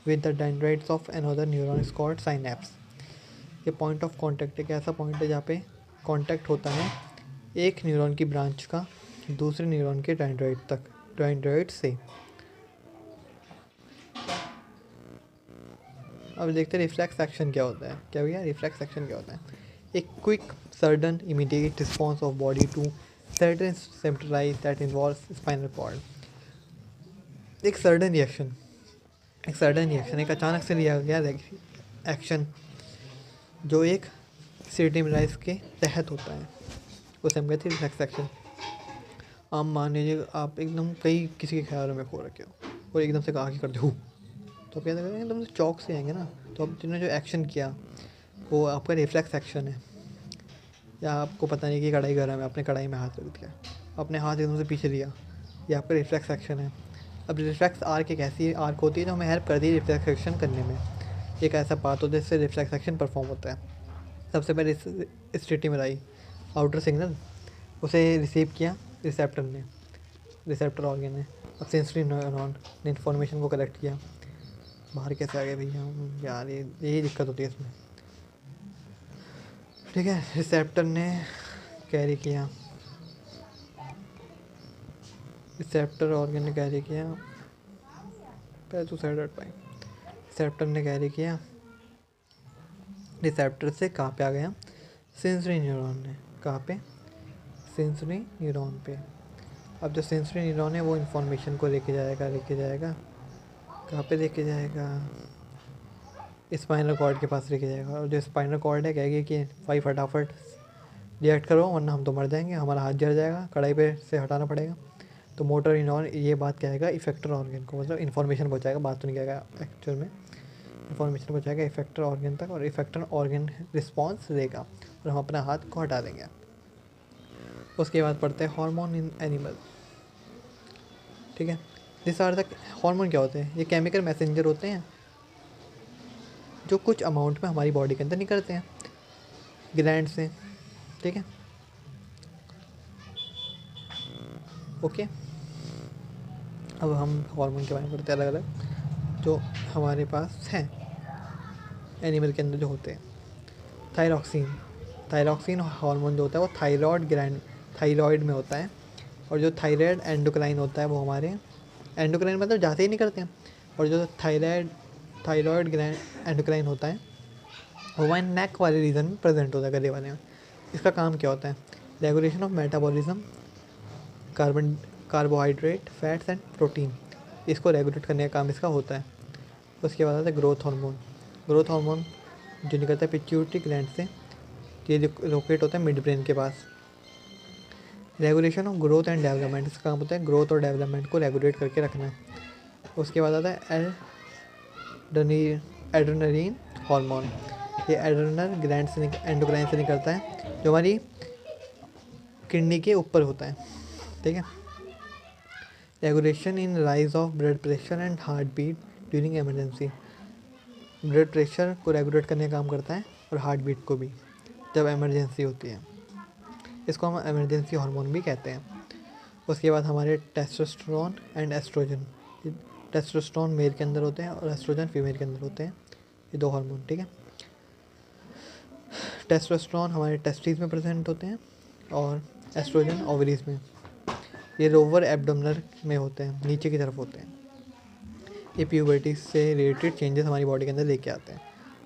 with the dendrites of another neuron is called synapse. ये पॉइंट ऑफ कॉन्टैक्ट एक ऐसा पॉइंट है जहाँ पे कॉन्टैक्ट होता है एक न्यूरॉन की ब्रांच का दूसरे न्यूरॉन के डेंड्राइट से। अब देखते हैं रिफ्लेक्स एक्शन क्या होता है। क्या भैया रिफ्लेक्स एक्शन क्या होता है? एक quick sudden immediate response of body to certain stimulus that involves spinal cord. एक सडन रिएक्शन, एक अचानक से लिया गया एक्शन जो एक सिम्पटमाइज के तहत होता है, उसे हम कहते हैं रिफ्लेक्स एक्शन। आप मान लीजिए आप एकदम कई किसी के ख्यालों में खो रखे हो और एकदम से आगे कर दो, तो आप क्या करेंगे, एकदम से चौक से आएंगे ना। तो आपने जो एक्शन किया वो आपका रिफ्लेक्स एक्शन है। या आपको पता नहीं कि कढ़ाई गर्म है, आपने कढ़ाई में हाथ रख दिया, अपने हाथ एकदम से पीछे लिया, ये आपका रिफ्लेक्स एक्शन है। अब रिफ्लेक्स आर्क एक ऐसी आर्क होती है जो हमें हेल्प करती है रिफ्लेक्स एक्शन करने में। एक ऐसा पाथ होता है जिससे रिफ्लेक्स एक्शन परफॉर्म होता है। सबसे पहले स्टिमुलाई आउटर सिग्नल, उसे रिसीव किया रिसेप्टर ने, रिसेप्टर ऑर्गन ने। अब सेंसरी न्यूरॉन ने इन्फॉर्मेशन को कलेक्ट किया। बाहर कैसे आ गए भैया यार, ये यही दिक्कत होती है इसमें, ठीक है। रिसेप्टर ने कैरी किया, रिसेप्टर ऑर्गन ने कैरी किया, पहले तो साइड हट पाए। रिसेप्टर ने कैरी किया, रिसेप्टर से कहाँ पे आ गया, सेंसरी न्यूरॉन ने। कहाँ पे, सेंसरी न्यूरॉन पे। अब जो सेंसरी न्यूरॉन है वो इन्फॉर्मेशन को लेके जाएगा कहाँ पे लेके जाएगा, स्पाइनल कॉर्ड के पास लेके जाएगा। और जो स्पाइनल कॉर्ड है कहेगी कि भाई फटाफट रिएक्ट करो वरना हम तो मर जाएंगे, हमारा हाथ जल जाएगा, कढ़ाई पे से हटाना पड़ेगा। तो मोटर न्यूरॉन ये बात कहेगा इफेक्टर ऑर्गन को, मतलब इन्फॉर्मेशन पहुँचाएगा, बात तो नहीं कहेगा एक्चुअल में, इन्फॉर्मेशन पहुँचाएगा इफेक्टर ऑर्गन तक, और इफेक्टर ऑर्गन रिस्पॉन्स देगा और हम अपना हाथ को हटा देंगे। उसके बाद पढ़ते हैं हार्मोन इन एनिमल, ठीक है। दिस आर द हार्मोन क्या होते हैं, ये केमिकल मैसेंजर होते हैं जो कुछ अमाउंट में हमारी बॉडी के अंदर निकलते हैं ग्लैंड से, ठीक है, ओके। अब हम हार्मोन के बारे में पढ़ते हैं अलग अलग जो हमारे पास हैं एनिमल के अंदर जो होते हैं। थायरॉक्सिन हार्मोन जो होता है वो थायराइड में होता है, और जो थायराइड एंडोक्राइन होता है वो हमारे एंडोक्राइन मतलब जाते ही नहीं करते हैं, और जो थायराइड ग्लैंड एंडोक्राइन होता है वो हमारे नेक वाले रीजन में प्रेजेंट होता है, गले वाले में। इसका काम क्या होता है, regulation of metabolism, carbohydrate, fats and protein, इसको रेगुलेट करने का काम इसका होता है। उसके बाद आता है ग्रोथ हार्मोन जो निकलता है पिट्यूटरी ग्लैंड से, ये लोकेट होता है मिड ब्रेन के पास। Regulation of growth and development, इसका काम होता है ग्रोथ और डेवलपमेंट को रेगुलेट करके रखना। उसके बाद आता है एड्रेनलिन हार्मोन, ये एड्रेनल ग्लैंड से एंडोक्राइन से निकलता है जो हमारी किडनी के ऊपर होता है, ठीक है। Regulation in rise of blood pressure and heart beat during emergency, blood pressure को रेगुलेट करने का काम करता है और हार्ट बीट को भी जब एमरजेंसी होती है, इसको हम एमरजेंसी हार्मोन भी कहते हैं। उसके बाद हमारे testosterone and estrogen, testosterone male के अंदर होते हैं और एस्ट्रोजन फीमेल के अंदर होते हैं, ये दो हार्मोन, ठीक है। टेस्टोस्टेरोन हमारे टेस्टिस में प्रेजेंट होते हैं और एस्ट्रोजन ओवरीज में, ये लोअर एब्डोमिनल में होते हैं, नीचे की तरफ होते हैं। ये प्यूबर्टी से रिलेटेड चेंजेस हमारी बॉडी के अंदर लेके आते हैं।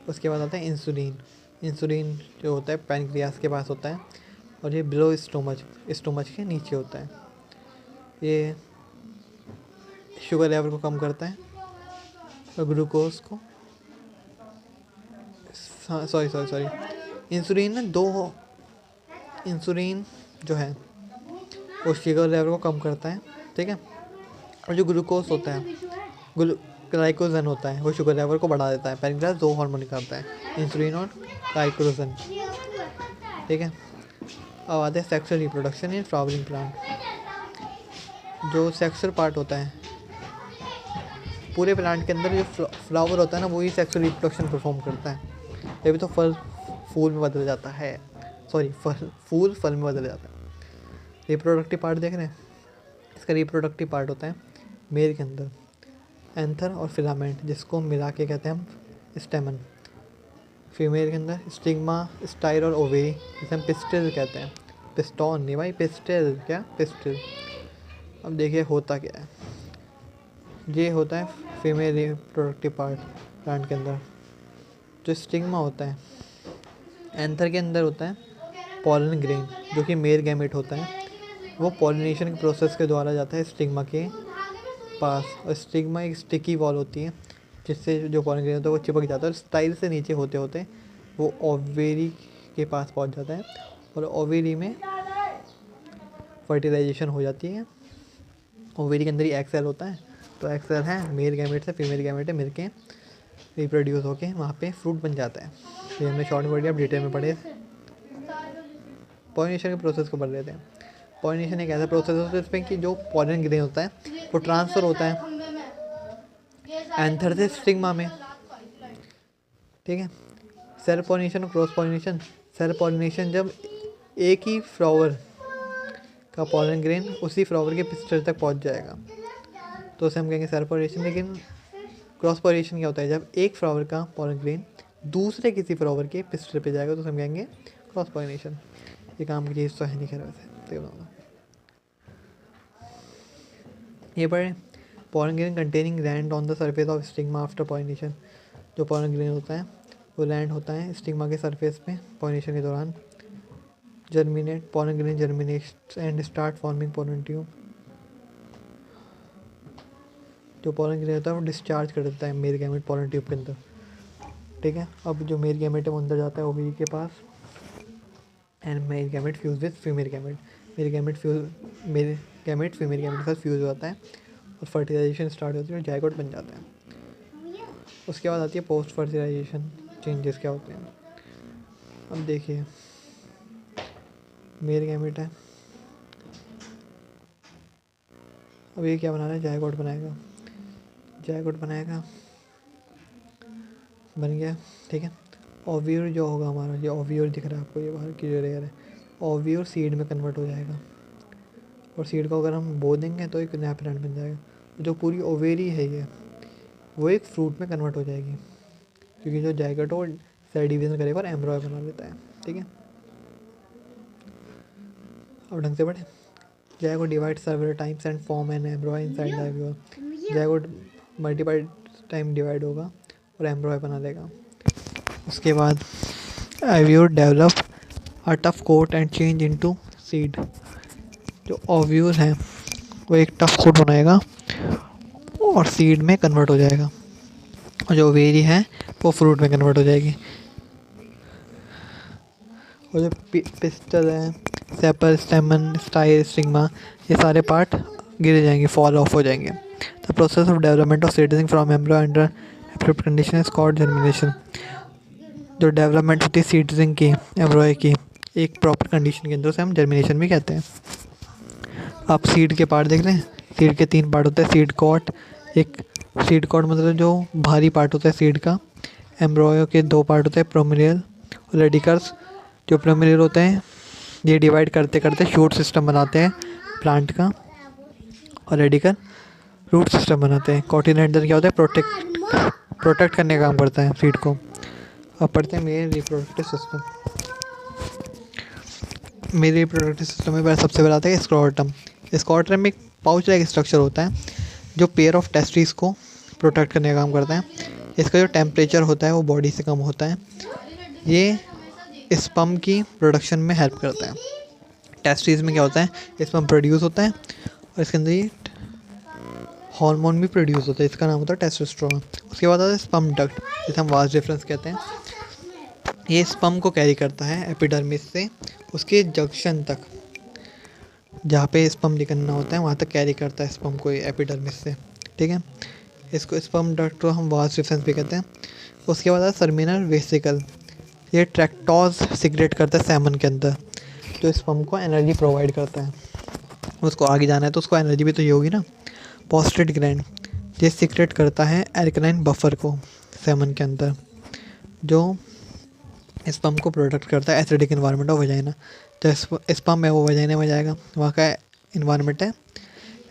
उसके बाद आता है इंसुलिन जो होता है पैनक्रियास के पास होता है, और ये बिलो स्टोमच के नीचे होता है। ये शुगर लेवल को कम करता है और ग्लूकोज को हाँ सॉरी सॉरी सॉरी, इंसुलिन ना दो, इंसुलिन जो है वो शुगर लेवल को कम करता है, ठीक है। और जो ग्लूकोज होता है, ग्लाइकोजन होता है, वो शुगर लेवल को बढ़ा देता है। पैनक्रियास दो हार्मोन निकालता है, इंसुलिन और ग्लाइकोजन, ठीक है। अब आते हैं sexual reproduction in flowering plant. जो सेक्सुअल पार्ट होता है पूरे प्लांट के अंदर, जो फ्लावर होता है ना, वही सेक्सुअल रिप्रोडक्शन परफॉर्म करता है। तभी तो फल फूल में बदल जाता है, सॉरी फूल फल में बदल जाता है। रिप्रोडक्टिव पार्ट देख रहे हैं, इसका रिप्रोडक्टिव पार्ट होता है मेल के अंदर एंथर और फिलामेंट, जिसको मिला के कहते हैं हम स्टेमन। फीमेल के अंदर स्टिग्मा, स्टाइल और ओवेरी, जिसे हम पिस्टिल कहते हैं। पिस्टॉन नहीं भाई, पिस्टिल, क्या पिस्टिल। अब देखिए होता क्या है, ये होता है फीमेल रिप्रोडक्टिव पार्ट प्लांट के अंदर। जो स्टिग्मा होता है, एंथर के अंदर होता है पॉलन ग्रेन, जो कि मेल गैमेट होता है। वो पॉलिनेशन के प्रोसेस के द्वारा जाता है स्टिग्मा के पास, और स्टिग्मा एक स्टिकी वॉल होती है, जिससे जो पॉलन ग्रेन होता है वो चिपक जाता है, और स्टाइल से नीचे होते होते वो ओवेरी के पास पहुंच जाता है, और ओवेरी में फर्टिलाइजेशन हो जाती है। ओवेरी के अंदर ही एक्सेल होता है, तो एक्सेल है मेल गैमेट से फीमेल गैमेट है मिलके रिप्रोड्यूस होके वहाँ पे फ्रूट बन जाता है। ये हमने शॉर्ट में पढ़ लिया, अब डिटेल में पढ़े। पॉलिनेशन के प्रोसेस को पढ़ लेते हैं। पॉलिनेशन एक ऐसा प्रोसेस होता है जिसमें कि जो पॉलन ग्रेन होता है वो ट्रांसफ़र होता है एंथर से स्टिग्मा में, ठीक है। सेल पॉलिनेशन और क्रॉस पॉलिनेशन। सेल पॉलिनेशन जब एक ही फ्लावर का पॉलन ग्रेन उसी फ्लावर के पिस्टल तक पहुंच जाएगा तो उसे हम कहेंगे सेल पॉलिनेशन। लेकिन क्रॉस पॉलिनेशन क्या होता है, जब एक फ्लावर का पॉलन ग्रेन दूसरे किसी फ्लावर के पिस्टल पे जाएगा तो उसे हम कहेंगे क्रॉस पॉलिनेशन। ये काम की चीज़ तो है नहीं, खैर वैसे तो ये पढ़े। Pollen grain containing land on the surface of stigma after pollination. जो पॉलन ग्रेन होता है वो लैंड होता है स्टिग्मा के सरफेस पे पॉलिनेशन के दौरान। Germinate, pollen grain germinate and start forming pollen tube. जो पॉलन ग्रेन होता है वो डिस्चार्ज कर देता है मेल गैमेट पॉलन ट्यूब के अंदर, ठीक है। अब जो मेल गैमेट है वो अंदर जाता है ओवरी के पास, and male gamete fuse with female gamete. Male gamete female gamete के साथ फ्यूज हो जाता है और फर्टिलाइजेशन स्टार्ट होती है और जायगोट बन जाता है। उसके बाद आती है पोस्ट फर्टिलाइजेशन चेंजेस क्या होते हैं। अब देखिए मेल गैमेट है, अब ये क्या बना रहा है, जायगोट बनाएगा। जायगोट बनाएगा, बन गया, ठीक है। ओव्यूल जो होगा हमारा, ये ओव्यूल दिख रहा है आपको, ये बाहर की जो लेयर है, ओव्यूल सीड में कन्वर्ट हो जाएगा, और सीड को अगर हम बो देंगे तो एक नया प्लांट बन जाएगा। जो पूरी ओवेरी है ये, वो एक फ्रूट में कन्वर्ट हो जाएगी, क्योंकि जो जायगोट वो सेल डिवीजन करेगा और एम्ब्रॉय बना देता है, ठीक है। अब ढंग से पढ़े। Zygote divide several times and form an embryo inside the ovule. Zygote multiple time divide होगा और एम्ब्रॉय बना लेगा। उसके बाद ovule develop a tough coat and change into seed. जो ओव्यूल है वो एक टफ कोट बनाएगा और सीड में कन्वर्ट हो जाएगा, और जो ओवेरी है वो फ्रूट में कन्वर्ट हो जाएगी। और जो पिस्टल है, सेपल, स्टेमन, स्टाइल, स्टिग्मा, ये सारे पार्ट गिर जाएंगे, फॉल ऑफ हो जाएंगे। The process of development of seedling from एम्ब्रो under appropriate condition is called germination. जो डेवलपमेंट होती है सीडलिंग की, एम्ब्रॉय की, एक प्रॉपर कंडीशन के अंदर से हम जर्मिनेशन भी कहते हैं। आप सीड के पार्ट देख रहे हैं, सीड के 3 पार्ट होते हैं। सीड कॉट, एक सीड कॉट मतलब जो भारी पार्ट होता है सीड का। एम्ब्रॉयो के 2 पार्ट होते हैं, प्रोमिलियल और रेडिकल्स। जो प्रोमिलियल होते हैं ये डिवाइड करते करते शूट सिस्टम बनाते हैं प्लांट का, और रेडिकल रूट सिस्टम बनाते हैं। कॉटिलेडोन क्या होता है, प्रोटेक्ट करने का काम करता है सीड को। अब पढ़ते हैं male reproductive system. Male reproductive system में पहले सबसे पहले आता है स्क्रोटम। स्क्रोटम में एक पाउच लाइक स्ट्रक्चर होता है जो पेयर ऑफ टेस्टिस को प्रोटेक्ट करने का काम करता है। इसका जो टेम्परेचर होता है वो बॉडी से कम होता है। ये स्पर्म की प्रोडक्शन में हेल्प करता है। टेस्टिस में क्या होता है, स्पर्म प्रोड्यूस होता है और इसके अंदर ये हार्मोन भी प्रोड्यूस होता है, इसका नाम होता है टेस्टोस्टेरोन। उसके बाद आता है स्पर्म डक्ट, जिसे हम वास डिफरेंस कहते हैं। ये स्पर्म को कैरी करता है एपिडर्मिस से उसके जंक्शन तक, जहाँ पे स्पर्म निकलना होता है वहाँ तक कैरी करता है स्पर्म को ये एपिडर्मिस से। ठीक है, इसको स्पर्म डक्ट को हम वास डिफरेंस भी कहते हैं। उसके बाद सर्मिनल वेसिकल, ये ट्रैक्टोज सिक्रेट करता है सैमन के अंदर, जो स्पर्म को एनर्जी प्रोवाइड करता है। उसको आगे जाना है तो उसको एनर्जी भी तो ये होगी ना। पोस्टेड ग्लैंड, ये सिक्रेट करता है एल्कलाइन बफर को सैमन के अंदर, जो स्पर्म को प्रोटेक्ट करता है एसिडिक इन्वायरमेंट ऑफ वजाइना। तो स्पर्म है वो वजाइना में जाएगा, वहाँ का इन्वायरमेंट है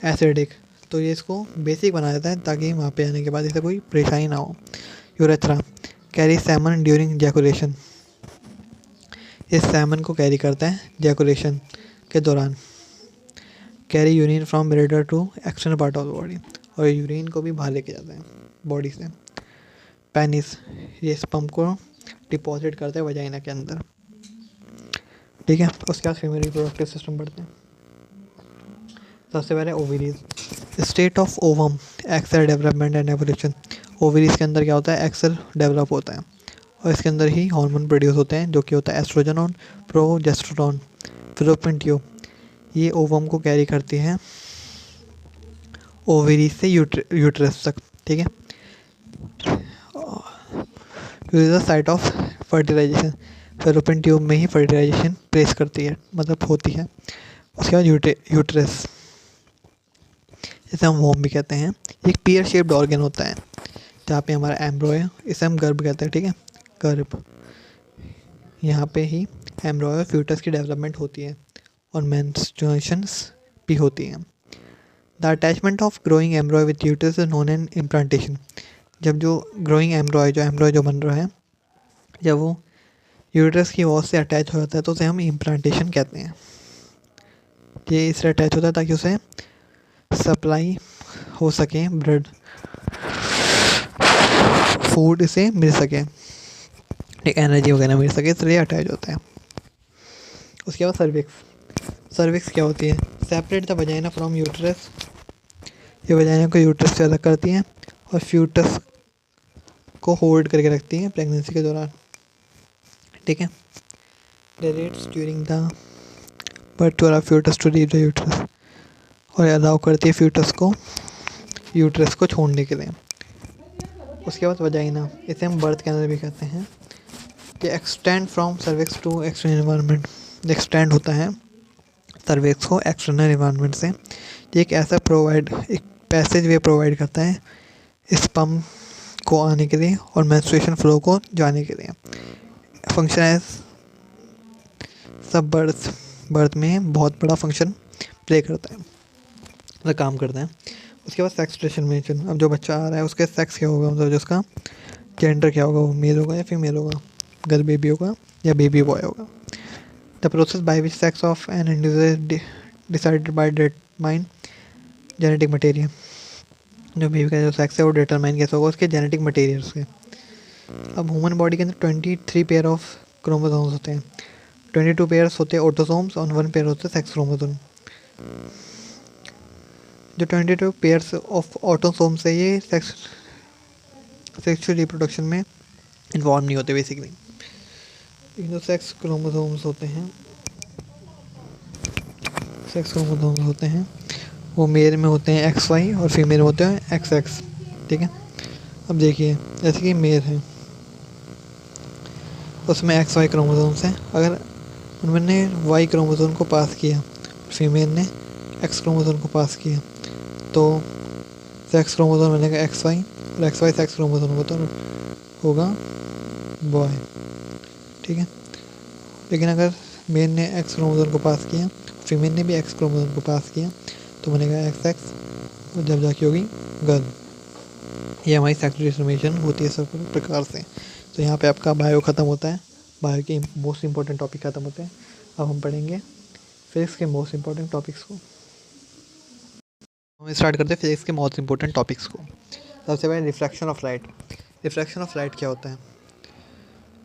एसिडिक, तो ये इसको बेसिक बना देता है ताकि वहाँ पे आने के बाद इसे कोई परेशानी ना हो। Urethra carry semen during ejaculation, इस सैमन को कैरी करता है जैकुलेशन के दौरान। Carry urine from bladder to external part of the body, और यूरिन को भी बाहर लेके जाता है बॉडी से। पेनिस, ये स्पर्म को डिपॉजिट करता है वजाइना के अंदर। ठीक है, उसके बाद फीमेल रिप्रोडक्टिव सिस्टम पढ़ते हैं। सबसे पहले ovaries, state of ovum, egg cell development and evolution. Ovaries के अंदर क्या होता है, एक्सेल डेवलप होता है और इसके अंदर ही हार्मोन प्रोड्यूस होते हैं जो कि होता है एस्ट्रोजन और प्रोजेस्टेरोन। फिलोपियन ट्यूब, ये ओवम को कैरी करती है ओवरीज से यूट्रस तक। ठीक है, the site of fertilization, fallopian tube में ही फर्टिलाइजेशन प्लेस करती है, मतलब होती है। उसके बाद यूट्रस, जिसे हम वोम भी कहते हैं, एक पियर शेप्ड ऑर्गन होता है जहाँ पे हमारा एम्ब्रो है, इसे हम गर्भ कहते हैं। ठीक है, गर्भ, यहाँ पे ही एम्ब्रो और फ्यूटस की डेवलपमेंट होती है और मेंस्ट्रुएशंस भी होती हैं। The attachment of growing embryo with uterus is known an implantation, जब जो ग्रोइंग एम्ब्रॉय जो बन रहा है, जब वो यूटरस की वॉल से अटैच हो जाता है तो उसे हम इम्प्लांटेशन कहते हैं। ये इससे अटैच होता है ताकि उसे सप्लाई हो सके, ब्लड फूड इसे मिल सके, एक एनर्जी वगैरह मिल सके, इसलिए अटैच होता है। उसके बाद सर्विक्स, सर्विक्स क्या होती है, separate the vagina from uterus, ये वजाइना को यूटरस से अलग करती हैं और फ्यूटस को होल्ड करके रखती हैं प्रेगनेंसी के दौरान। ठीक है, directs during the birth to foetus to leave the uterus, और अलाउ करती है फ्यूटस को यूटरस को छोड़ने के लिए। उसके बाद वजाइना, इसे हम बर्थ कैनल भी कहते हैं, कि extend from cervix to external environment, extend होता है सर्विक्स को एक्सटर्नल इन्वायरमेंट से। ये एक ऐसा एक पैसेज वे प्रोवाइड करता है स्पर्म को आने के लिए और मेंस्ट्रुएशन फ्लो को जाने के लिए। फंक्शन एज सब बर्थ में बहुत बड़ा फंक्शन प्ले करता है, मतलब काम करता है। उसके बाद सेक्स डिटरमिनेशन, अब जो बच्चा आ रहा है उसके सेक्स क्या होगा, मतलब जो उसका जेंडर क्या होगा, वो मेल होगा या फीमेल होगा, गर्ल बेबी होगा या बेबी बॉय होगा। The process by which sex of an individual decided by determine genetic material, जो बेबी का जो सेक्स है वो डिटरमाइन कैसे होगा, उसके जेनेटिक मटेरियल से। अब ह्यूमन बॉडी के अंदर 23 पेयर ऑफ क्रोमोसोम्स होते हैं, 22 पेयर्स होते हैं ऑटोसोम्स और 1 पेयर होते हैं सेक्स क्रोमोसोम। जो 22 पेयर्स ऑफ ऑटोसोम्स है ये सेक्सुअल रिप्रोडक्शन में इन्वॉल्व नहीं होते बेसिकली। लेकिन जो सेक्स क्रोमोसोम्स होते हैं वो मेल में होते हैं XY और फीमेल में होते हैं XX। ठीक है, अब देखिए जैसे कि मेल है उसमें XY क्रोमोसोम्स हैं, अगर उन्होंने Y क्रोमोसोम को पास किया, फीमेल ने X क्रोमोसोम को पास किया, तो सेक्स क्रोमोसोम बनेगा XY और XY सेक्स क्रोमोसोम होगा तो होगा बॉय। ठीक है, लेकिन अगर मेल ने X क्रोमोसोम को पास किया, फीमेल ने भी X क्रोमोसोम को पास किया, तो बनेगा XX और जब जाके होगी गर्ल। ये हमारी सेक्स डिटरमिनेशन होती है सब प्रकार से। तो यहाँ पे आपका बायो ख़त्म होता है, बायो के मोस्ट इंपॉर्टेंट टॉपिक ख़त्म होते हैं। अब हम पढ़ेंगे फिजिक्स के मोस्ट इंपॉर्टेंट टॉपिक्स को। हम स्टार्ट करते हैं फिजिक्स के मोस्ट इंपॉर्टेंट टॉपिक्स को। सबसे पहले refraction of light. Refraction of light क्या होता है,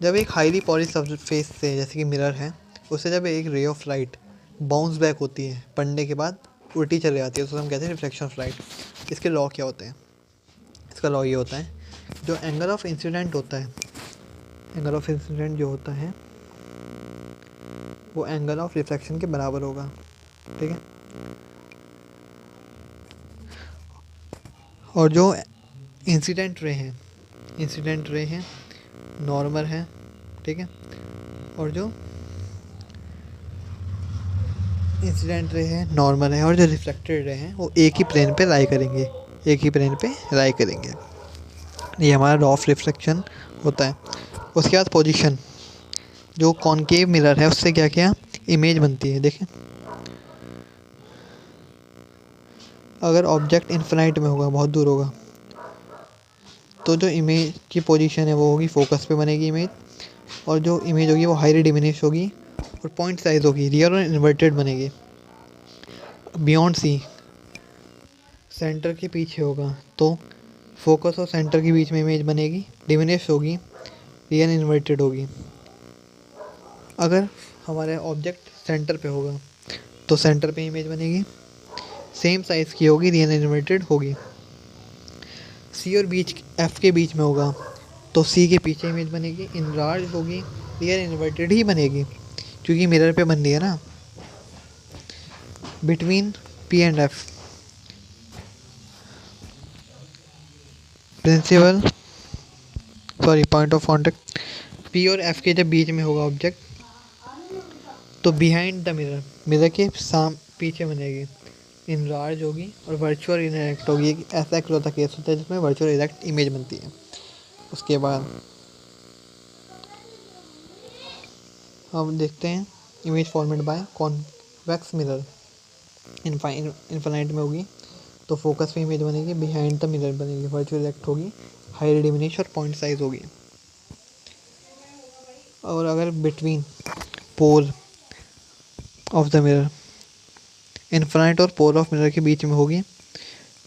जब एक हाईली पॉलिश सरफेस से, जैसे कि मिरर है, उससे जब एक रे ऑफ लाइट बाउंस बैक होती है, पढ़ने के बाद उल्टी चली जाती है, तो हम कहते हैं रिफ्लेक्शन ऑफ लाइट। इसके लॉ क्या होते हैं, इसका लॉ ये होता है जो एंगल ऑफ इंसिडेंट होता है एंगल ऑफ इंसिडेंट जो होता है वो एंगल ऑफ रिफ्लेक्शन के बराबर होगा, ठीक है। और जो इंसिडेंट रे हैं नॉर्मल है, ठीक है। और जो इंसिडेंट रे है नॉर्मल है, और जो रिफ्लेक्टेड रे हैं वो एक ही प्लेन पे लाई करेंगे, ये हमारा लॉ ऑफ रिफ्लेक्शन होता है। उसके बाद पोजीशन, जो कॉनकेव मिरर है उससे क्या क्या इमेज बनती है, देखें। अगर ऑब्जेक्ट इन्फिनाइट में होगा, बहुत दूर होगा, तो जो इमेज की पोजीशन है वो होगी फोकस पे बनेगी इमेज, और जो इमेज होगी वो हाईली डिमिनिश होगी और पॉइंट साइज होगी, रियल और इन्वर्टेड बनेगी। बियॉन्ड सी, सेंटर के पीछे होगा तो फोकस और सेंटर के बीच में इमेज बनेगी, डिमिनिश होगी, रियल इन्वर्टेड होगी। अगर हमारे ऑब्जेक्ट सेंटर पे होगा तो सेंटर पे इमेज बनेगी, सेम साइज़ की होगी, रियल इन्वर्टेड होगी। सी और बीच एफ के बीच में होगा तो सी के पीछे इमेज बनेगी, इनलार्ज होगी, रियल इन्वर्टेड ही बनेगी क्योंकि मिरर पे बन रही है ना। Between P and F, principal point of contact P और एफ के जब बीच में होगा ऑब्जेक्ट तो बिहाइंड द मिरर के पीछे बनेगी, इनलार्ज होगी और वर्चुअल इनडायरेक्ट होगी। ऐसा एक होता केस होता है जिसमें वर्चुअल इनडायरेक्ट इमेज बनती है। उसके बाद हम देखते हैं image format by convex mirror, infinite में होगी तो फोकस पे इमेज बनेगी, बिहाइंड द मिरर बनेगी, वर्चुअल इफेक्ट होगी, हाई डिमिनिश और पॉइंट साइज होगी। और अगर between pole of the mirror, infinite और पोल ऑफ मिरर के बीच में होगी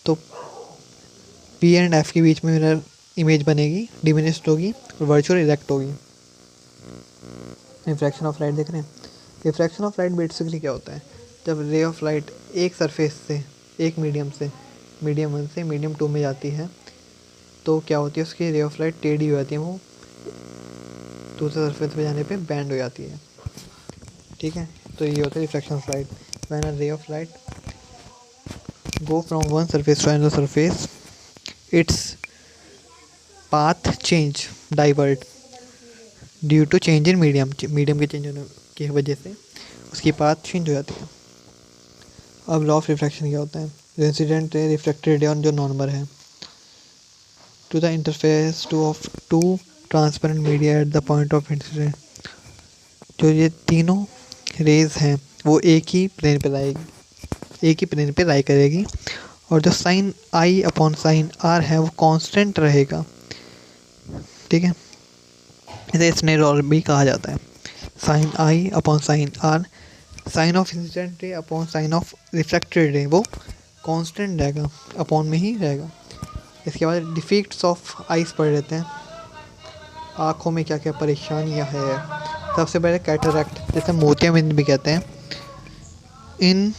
तो पी एंड एफ के बीच में मिरर इमेज बनेगी, डिमिनिश्ड होगी और वर्चुअल इफेक्ट होगी। रिफ्रैक्शन ऑफ लाइट देख रहे हैं। रिफ्रैक्शन ऑफ लाइट बेसिकली क्या होता है, जब रे ऑफ लाइट एक सरफेस से, एक मीडियम 1 से मीडियम 2 में जाती है तो क्या होती है, उसकी रे ऑफ लाइट टेढ़ी हो जाती है, वो दूसरे सरफेस पे जाने पे बैंड हो जाती है, ठीक है। तो ये होता है refraction of light. When a ray of light go from one surface to another surface, it's path change, divert due to change in medium के चेंज होने की वजह से उसकी पाथ चेंज हो जाती है। अब लॉ ऑफ रिफ्रैक्शन क्या होता है, जो इंसिडेंट रे, रिफ्लेक्टेड रे और जो नॉर्मल है to the interface of two transparent media at the point of incident, जो ये तीनों रेज हैं वो एक ही प्लेन पे लाई करेगी, और जो sine i upon sine r है वो कांस्टेंट रहेगा, ठीक है। इसे स्नेल लॉ भी कहा जाता है। Sine i upon sine r, sine of incident ray upon sine of reflected ray वो कांस्टेंट रहेगा, अपॉन में ही रहेगा। इसके बाद डिफेक्ट्स ऑफ आइस पढ़ लेते हैं, आँखों में क्या क्या परेशानियां है। सबसे पहले कैटरैक्ट, जैसे मोतियाबिंद भी कहते हैं। इन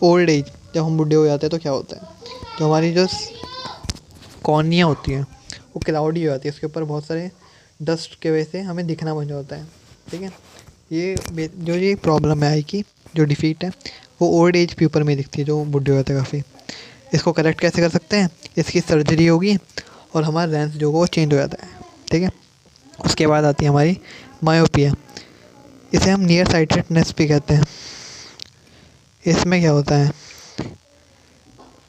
ओल्ड एज, जब हम बूढ़े हो जाते हैं तो क्या होता है, तो हमारी जो कॉर्निया होती है वो क्लाउडी हो जाती है, उसके ऊपर बहुत सारे डस्ट के वजह से हमें दिखना बंद होता है, ठीक है। ये प्रॉब्लम है आई की, जो डिफीट है वो ओल्ड एज पीपल में दिखती है, जो बूढ़े हो जाते हैं काफ़ी। इसको करेक्ट कैसे कर सकते हैं, इसकी सर्जरी होगी और हमारा लेंस जो वो चेंज हो जाता है, ठीक है। उसके बाद आती है हमारी मायोपिया, इसे हम नियर साइटेडनेस भी कहते हैं। इसमें क्या होता है,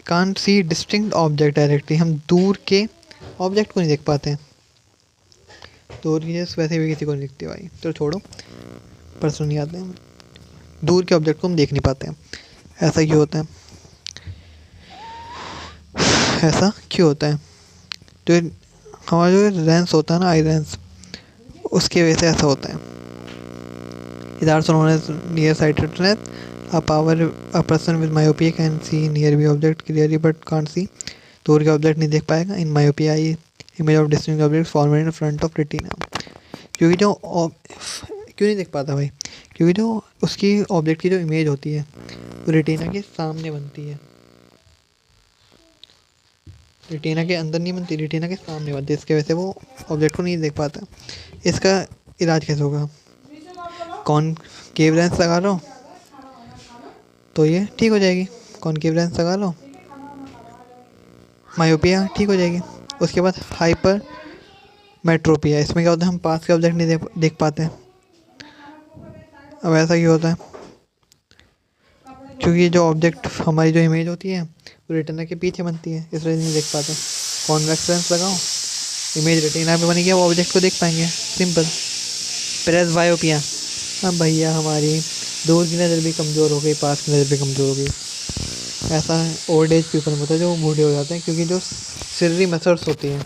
can't see distinct object directly, हम दूर के ऑब्जेक्ट को नहीं देख पाते हैं। दूर की चीज़ वैसे भी किसी को नहीं दिखती भाई, तो छोड़ो, परसों नहीं आते हैं। दूर के ऑब्जेक्ट को हम देख नहीं पाते हैं। ऐसा क्यों होता है, तो हमारा जो लेंस होता है ना, आई लेंस, उसकी वजह से ऐसा होता है। इधर से उन्होंने near sightedness, a person with myopia can see near the object clearly but can't see, दूर के ऑब्जेक्ट नहीं देख पाएगा। In myopia eye image of distinct object formed in front of retina, क्योंकि जो क्यों नहीं देख पाता भाई, क्योंकि जो उसकी ऑब्जेक्ट की जो इमेज होती है वो रेटिना के सामने बनती है, रेटिना के अंदर नहीं बनती, रेटिना के सामने बनती है, इसके वजह से वो ऑब्जेक्ट को नहीं देख पाता। इसका इलाज कैसे होगा? कॉनकेव लेंस लगा लो तो ये ठीक हो जाएगी। कॉनकेव लेंस लगा लो, मायोपिया ठीक हो जाएगी। उसके बाद हाइपर मेट्रोपिया, इसमें क्या होता है, हम पास के ऑब्जेक्ट नहीं देख पाते हैं। अब ऐसा क्यों होता है? क्योंकि जो ऑब्जेक्ट, हमारी जो इमेज होती है वो रेटिना के पीछे बनती है, इस वजह से नहीं देख पाते। कॉन्वेक्स लेंस लगाओ, इमेज रेटिना पे बनेगी, वो ऑब्जेक्ट को देख पाएंगे, सिंपल। प्रेस बायोपिया, अब भैया हमारी दूर की नज़र भी कमज़ोर हो गई, पास की नज़र भी कमज़ोर हो गई। ऐसा ओल्ड एज पीपल में होता है जो बूढ़े हो जाते हैं, क्योंकि जो सिररी मसल्स होती हैं,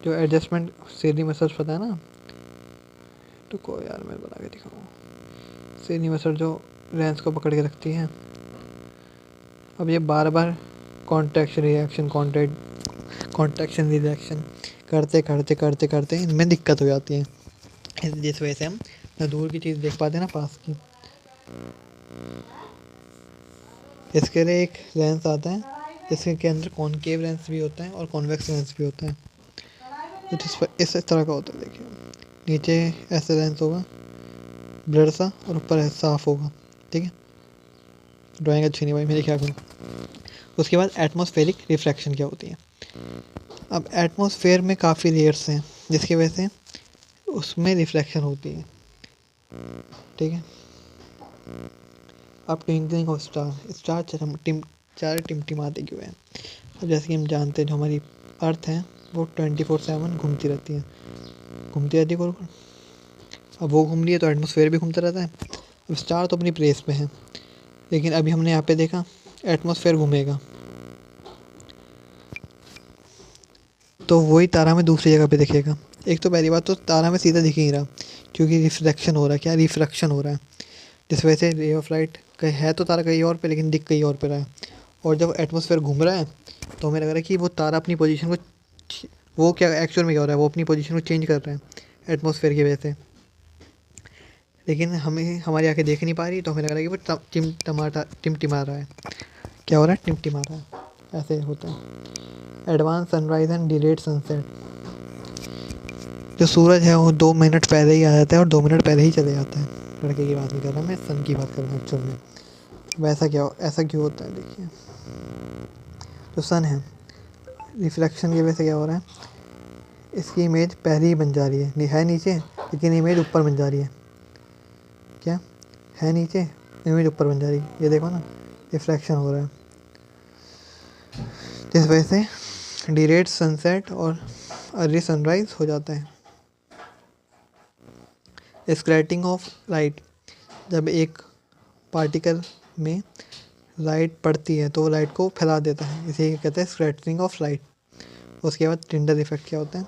जो एडजस्टमेंट सिररी मसल्स, पता है ना? तो को यार मैं बना के दिखाऊँ। सिररी मसल जो लेंस को पकड़ के रखती है, अब ये बार बार कॉन्ट्रैक्शन रिएक्शन कॉन्ट्रैक्शन रिएक्शन करते करते करते करते इनमें दिक्कत हो जाती है। जिस वजह से हम ना दूर की चीज़ देख पाते ना पास की। इसके लिए एक लेंस आता है, इसके अंदर कॉनकेव लेंस भी होता है और कॉन्वेक्स लेंस भी होता है। तो जिस पर इस तरह का होता है, देखिए नीचे ऐसा लेंस होगा ब्लर सा, और ऊपर साफ होगा, ठीक है। ड्राइंग अच्छी नहीं भाई मेरे ख्याल में। उसके बाद एटमॉस्फेरिक रिफ्रैक्शन क्या होती है? अब एटमॉस्फेयर में काफ़ी लेयर्स हैं, जिसकी वजह से उसमें रिफ्लेक्शन होती है, ठीक है। अब ट्विंकलिंग ऑफ स्टार चार टिमटिमाते क्यों हैं? अब जैसे कि हम जानते हैं, जो हमारी अर्थ है वो 24/7 घूमती रहती है, गोल गोल। अब वो घूम रही है तो एटमॉस्फेयर भी घूमता रहता है। अब स्टार तो अपनी प्लेस पे है, लेकिन अभी हमने यहाँ पे देखा एटमॉस्फेयर घूमेगा, तो वही तारा हमें दूसरी जगह पे दिखेगा। एक तो पहली बात तो तारा में सीधा दिख ही नहीं रहा, क्योंकि रिफ्लेक्शन हो रहा है, क्या रिफ्रैक्शन हो रहा है, जिस वजह से रे ऑफ लाइट कहीं है तो तारा कहीं और पे, लेकिन दिख कहीं और पे रहा है। और जब एटमॉस्फेयर घूम रहा है तो हमें लग रहा है कि वो तारा अपनी पोजीशन को, वो क्या एक्चुअल में क्या हो रहा है, वो अपनी पोजीशन को चेंज कर रहा है एटमॉस्फेयर की वजह से, लेकिन हमें हमारी आंखें देख नहीं पा रही, तो हमें लग रहा है कि वो टिमटिमा रहा है। क्या हो रहा है? टिमटिमा रहा है, ऐसे होता है। Advance sunrise and delayed sunset, जो सूरज है वो 2 मिनट पहले ही आ जाता है और 2 मिनट पहले ही चले जाता है। लड़के की बात नहीं कर रहा मैं, सन की बात कर रहा हूँ एक्चुअल में। वैसा क्या ऐसा क्यों होता है? देखिए जो सन है, रिफ्लेक्शन की वजह से क्या हो रहा है, इसकी इमेज पहले ही बन जा रही है नीचे, लेकिन इमेज ऊपर बन जा रही है। क्या है? नीचे इमेज ऊपर बन जा रही है, ये देखो ना, रिफ्लेक्शन हो रहा है, जिस वजह से डिलेड सनसेट और अर्ली सनराइज हो जाता है। स्कैटरिंग ऑफ लाइट, जब एक पार्टिकल में लाइट पड़ती है तो वो लाइट को फैला देता है, इसे कहते हैं स्कैटरिंग ऑफ लाइट। उसके बाद टिंडल इफेक्ट क्या होता है?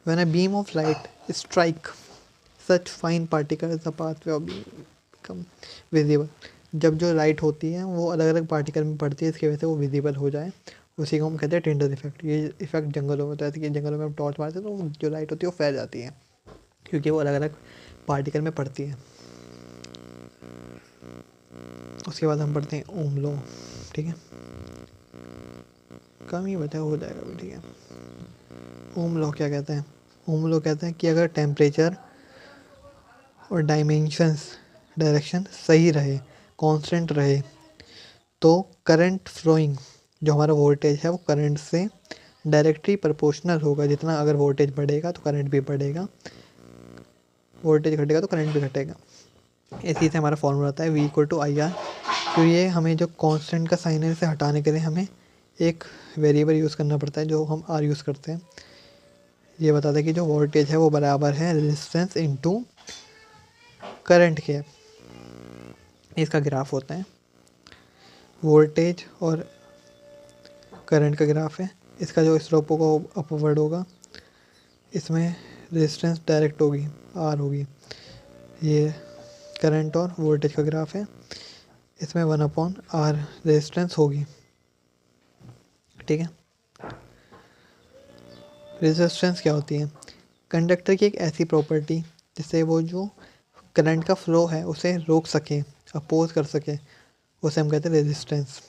When a beam of light strike such fine particle the pathway of become visible, जब जो लाइट होती है वो अलग अलग पार्टिकल में पड़ती है, इसकी वजह से वो विजिबल हो जाए, उसी को हम कहते हैं टिंडल इफेक्ट। ये इफेक्ट जंगलों में होता है कि जंगलों में हम टॉर्च मारते हैं तो जो लाइट होती है वो फैल जाती है, क्योंकि वो अलग अलग पार्टिकल में पड़ती है। उसके बाद हम पढ़ते हैं ओम लॉ, ठीक है, कम ही बचा हो जाएगा भी, ठीक है। ओम लॉ क्या कहता है? ओम लॉ कहता है कि अगर टेम्परेचर और डायमेंशंस डायरेक्शन सही रहे, कांस्टेंट रहे, तो करंट फ्लोइंग, जो हमारा वोल्टेज है वो करंट से डायरेक्टली प्रोपोर्शनल होगा। जितना अगर वोल्टेज बढ़ेगा तो करंट भी बढ़ेगा, वोल्टेज घटेगा तो करंट भी घटेगा। इसी से हमारा फॉर्मूला आता है V=IR। तो ये हमें जो कांस्टेंट का साइन है इसे हटाने के लिए हमें एक वेरिएबल यूज़ करना पड़ता है, जो हम R यूज़ करते हैं। ये बताता है कि जो वोल्टेज है वो बराबर है रेजिस्टेंस इनटू करंट के। इसका ग्राफ होता है, वोल्टेज और करंट का ग्राफ है। इसका जो स्लोप होगा वो अपवर्ड होगा, इसमें रेजिस्टेंस डायरेक्ट होगी, R होगी। ये करंट और वोल्टेज का ग्राफ है, इसमें 1/R रेजिस्टेंस होगी, ठीक है। रेजिस्टेंस क्या होती है? कंडक्टर की एक ऐसी प्रॉपर्टी जिससे वो जो करंट का फ्लो है उसे रोक सके, अपोज कर सके, उसे हम कहते हैं रेजिस्टेंस।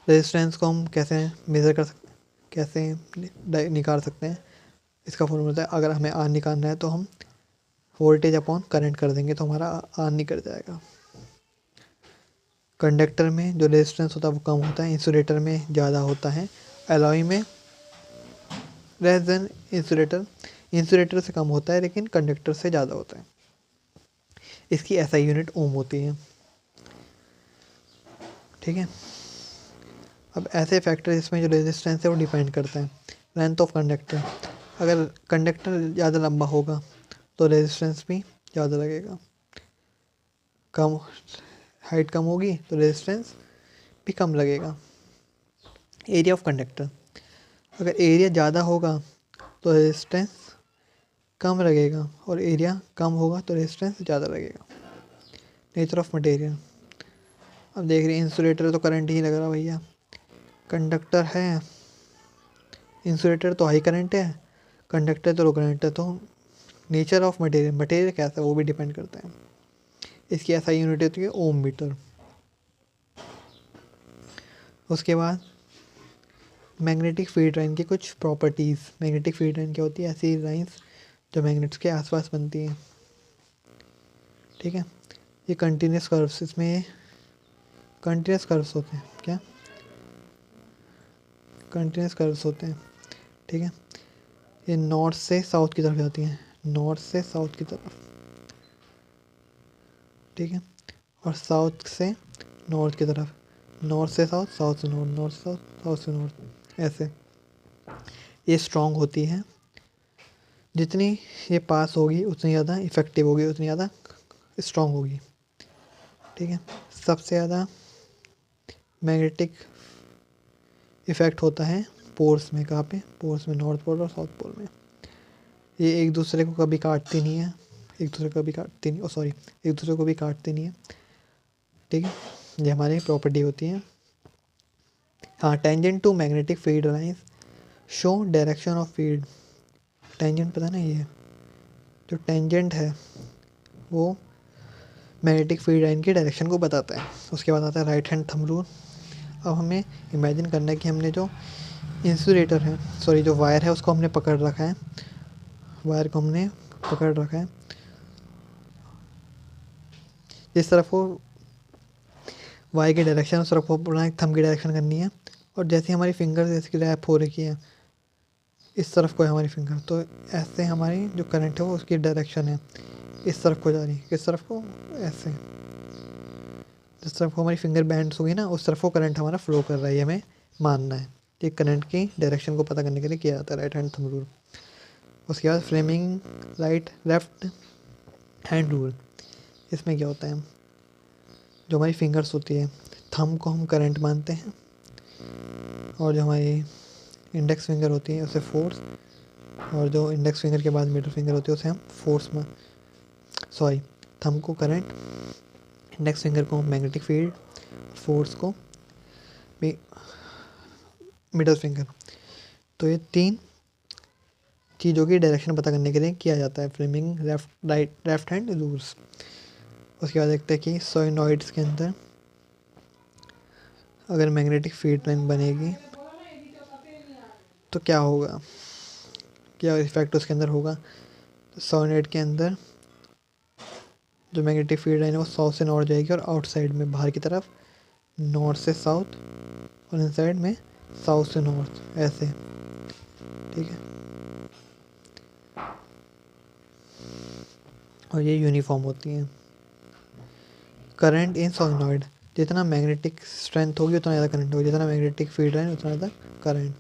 रेजिस्टेंस को हम कैसे मेज़र कर सकते, कैसे निकाल सकते हैं, इसका फॉर्मूला होता है, अगर हमें आर निकालना है तो हम वोल्टेज अपॉन करंट कर देंगे तो हमारा आर निकल जाएगा। कंडक्टर में जो रेजिस्टेंस होता है वो कम होता है, इंसुलेटर में ज़्यादा होता है, एलॉय में लेस देन इंसुलेटर, इंसुलेटर से कम होता है लेकिन कंडक्टर से ज़्यादा होता है। इसकी एसआई यूनिट ओम होती है। ठीक है। अब ऐसे फैक्टर इसमें जो रेजिस्टेंस है वो डिपेंड करता है लेंथ ऑफ कंडक्टर। अगर कंडक्टर ज़्यादा लंबा होगा तो रेजिस्टेंस भी ज़्यादा लगेगा, कम हाइट कम होगी तो रेजिस्टेंस भी कम लगेगा। एरिया ऑफ कंडक्टर, अगर एरिया ज़्यादा होगा तो रेजिस्टेंस कम लगेगा और एरिया कम होगा तो रेजिस्टेंस ज़्यादा लगेगा। नेचर ऑफ मटेरियल, अब देख रहे हैं इंसुलेटर तो करंट ही लग रहा भैया, कंडक्टर है, इंसुलेटर तो हाई करंट है, कंडक्टर तो लो करंट है, तो नेचर ऑफ मटेरियल, मटेरियल कैसा है वो भी डिपेंड करता है। इसकी ऐसा यूनिट होती है ओम मीटर। उसके बाद मैग्नेटिक फील्ड लाइन की कुछ प्रॉपर्टीज़। मैग्नेटिक फील्ड लाइन क्या होती है? ऐसी लाइंस जो मैग्नेट्स के आसपास बनती हैं। ठीक है। ये कंटिन्यूस कर्व्स, इसमें कंटिन्यूस कर्व्स होते हैं। क्या? कंटिन्यूस कर्व्स होते हैं। ठीक है। ये नॉर्थ से साउथ की तरफ जाती हैं, नॉर्थ से साउथ की तरफ। ठीक है। और साउथ से नॉर्थ की तरफ, नॉर्थ से साउथ, साउथ से नॉर्थ, नॉर्थ से साउथ, साउथ से नॉर्थ, ऐसे। ये स्ट्रॉन्ग होती है, जितनी ये पास होगी उतनी ज़्यादा इफ़ेक्टिव होगी, उतनी ज़्यादा स्ट्रॉन्ग होगी। ठीक है। सबसे ज़्यादा मैग्नेटिक इफ़ेक्ट होता है पोल्स में। कहाँ पे? पोल्स में, नॉर्थ पोल और साउथ पोल में। ये एक दूसरे को कभी काटती नहीं है, एक दूसरे को कभी काटती नहीं, सॉरी, एक दूसरे को भी काटती नहीं है। ठीक है। ये हमारी प्रॉपर्टी होती है। हाँ, tangent to magnetic field lines show direction of field. Tangent पता ना, ये जो टेंजेंट है वो मैग्नेटिक फील्ड लाइन की डायरेक्शन को बताता है। उसके बाद आता है राइट हैंड थंब रूल। अब हमें इमेजिन करना है कि हमने जो इंसुलेटर है, सॉरी जो वायर है उसको हमने पकड़ रखा है, वायर को हमने पकड़ रखा है, जिस तरफ वो वायर की डायरेक्शन उस तरफ को अपना थंब की डायरेक्शन करनी है। और जैसे हमारी फिंगर जैसे रैप हो रखी है इस तरफ को है हमारी फिंगर, तो ऐसे हमारी जो करंट है वो उसकी डायरेक्शन है इस तरफ को जा रही है। किस तरफ को? ऐसे। जिस तरफ को हमारी फिंगर बैंड्स होगी ना उस तरफ को करंट हमारा फ्लो कर रहा है, ये हमें मानना है। ये करंट की डायरेक्शन को पता करने के लिए किया जाता है राइट हैंड थंब रूल। उसके बाद Fleming right left hand rule. इसमें क्या होता है, जो हमारी फिंगर्स होती है, थंब को हम करंट मानते हैं और जो हमारी इंडेक्स फिंगर होती है उसे फोर्स, और जो इंडेक्स फिंगर के बाद मिडिल फिंगर होती है उसे हम फोर्स में, सॉरी, थंब को करंट, इंडेक्स फिंगर को मैग्नेटिक फील्ड, फोर्स को मिडिल फिंगर। तो ये तीन चीज़ों की डायरेक्शन पता करने के लिए किया जाता है फ्लेमिंग लेफ्ट हैंड रूल्स। उसके बाद देखते हैं कि सोलेनॉइड्स के अंदर अगर मैग्नेटिक फील्ड लाइन बनेगी तो क्या होगा, क्या इफेक्ट उसके अंदर होगा। तो सोलेनॉइड के अंदर जो मैग्नेटिक फील्ड लाइन है वो साउथ से नॉर्थ जाएगी और आउटसाइड में बाहर की तरफ नॉर्थ से साउथ और इनसाइड में साउथ से नॉर्थ, ऐसे। ठीक है। और ये यूनिफॉर्म होती हैं। करंट इन सोलेनॉइड, जितना मैग्नेटिक स्ट्रेंथ होगी उतना ज़्यादा करंट होगी, जितना मैग्नेटिक फील्ड लाइन उतना ज़्यादा करंट।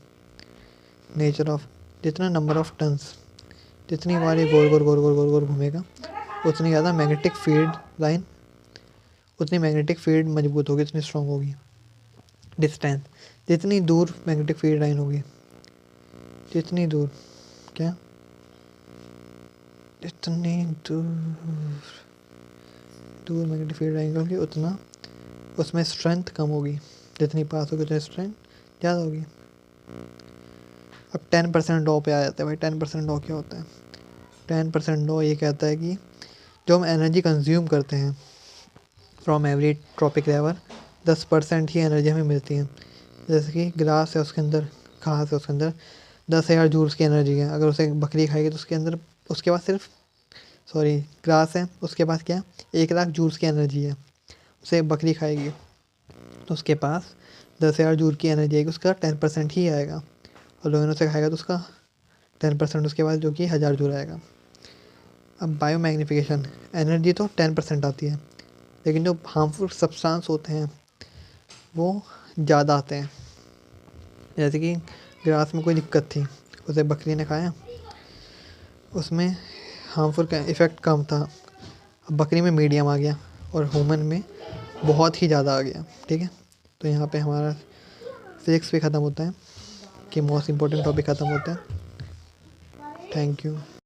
नेचर ऑफ, जितना नंबर ऑफ टर्न्स, जितनी बार ये गोल गोल गोल गोल गोल गोल घूमेगा उतनी ज़्यादा मैग्नेटिक फील्ड लाइन, उतनी मैग्नेटिक फील्ड मजबूत होगी, उतनी स्ट्रॉन्ग होगी। डिस्टेंस, जितनी दूर मैग्नेटिक फील्ड लाइन होगी, जितनी दूर, क्या, जितनी दूर दूर मैग्नेटिक फील्ड लाइन होगी उतना उसमें स्ट्रेंथ कम होगी, जितनी पास होगी उतनी स्ट्रेंथ ज़्यादा होगी। अब 10% लॉ पे आ जाता है भाई। 10% लॉ क्या होता है? 10% लॉ ये कहता है कि जो हम एनर्जी कंज्यूम करते हैं from every trophic level, 10% he energy हमें मिलती है। जैसे कि ग्रास है, उसके अंदर घास है, उसके अंदर 10,000 जूल्स की एनर्जी है। अगर उसे बकरी खाएगी तो उसके अंदर, उसके पास सिर्फ, सॉरी, ग्रास है, उसके पास क्या, 1 लाख जूल्स की एनर्जी है। उसे बकरी खाएगी तो उसके पास 10,000 जूल की एनर्जी आएगी, उसका 10% ही आएगा। और लोगों से खाएगा तो उसका 10% उसके बाद, जो कि 1000 जूल आएगा। अब बायो मैग्नीफिकेशन, एनर्जी तो 10% आती है, लेकिन जो हार्मफुल सब्सटेंस होते हैं वो ज़्यादा आते हैं। जैसे कि ग्रास में कोई दिक्कत थी, उसे बकरी ने खाया, उसमें हार्मफुल का इफ़ेक्ट कम था। अब बकरी में मीडियम आ गया और ह्यूमन में बहुत ही ज़्यादा आ गया। ठीक है, तो यहाँ पे हमारा फिजिक्स भी ख़त्म होता है, कि मोस्ट इम्पोर्टेंट टॉपिक ख़त्म होता है। Thank you.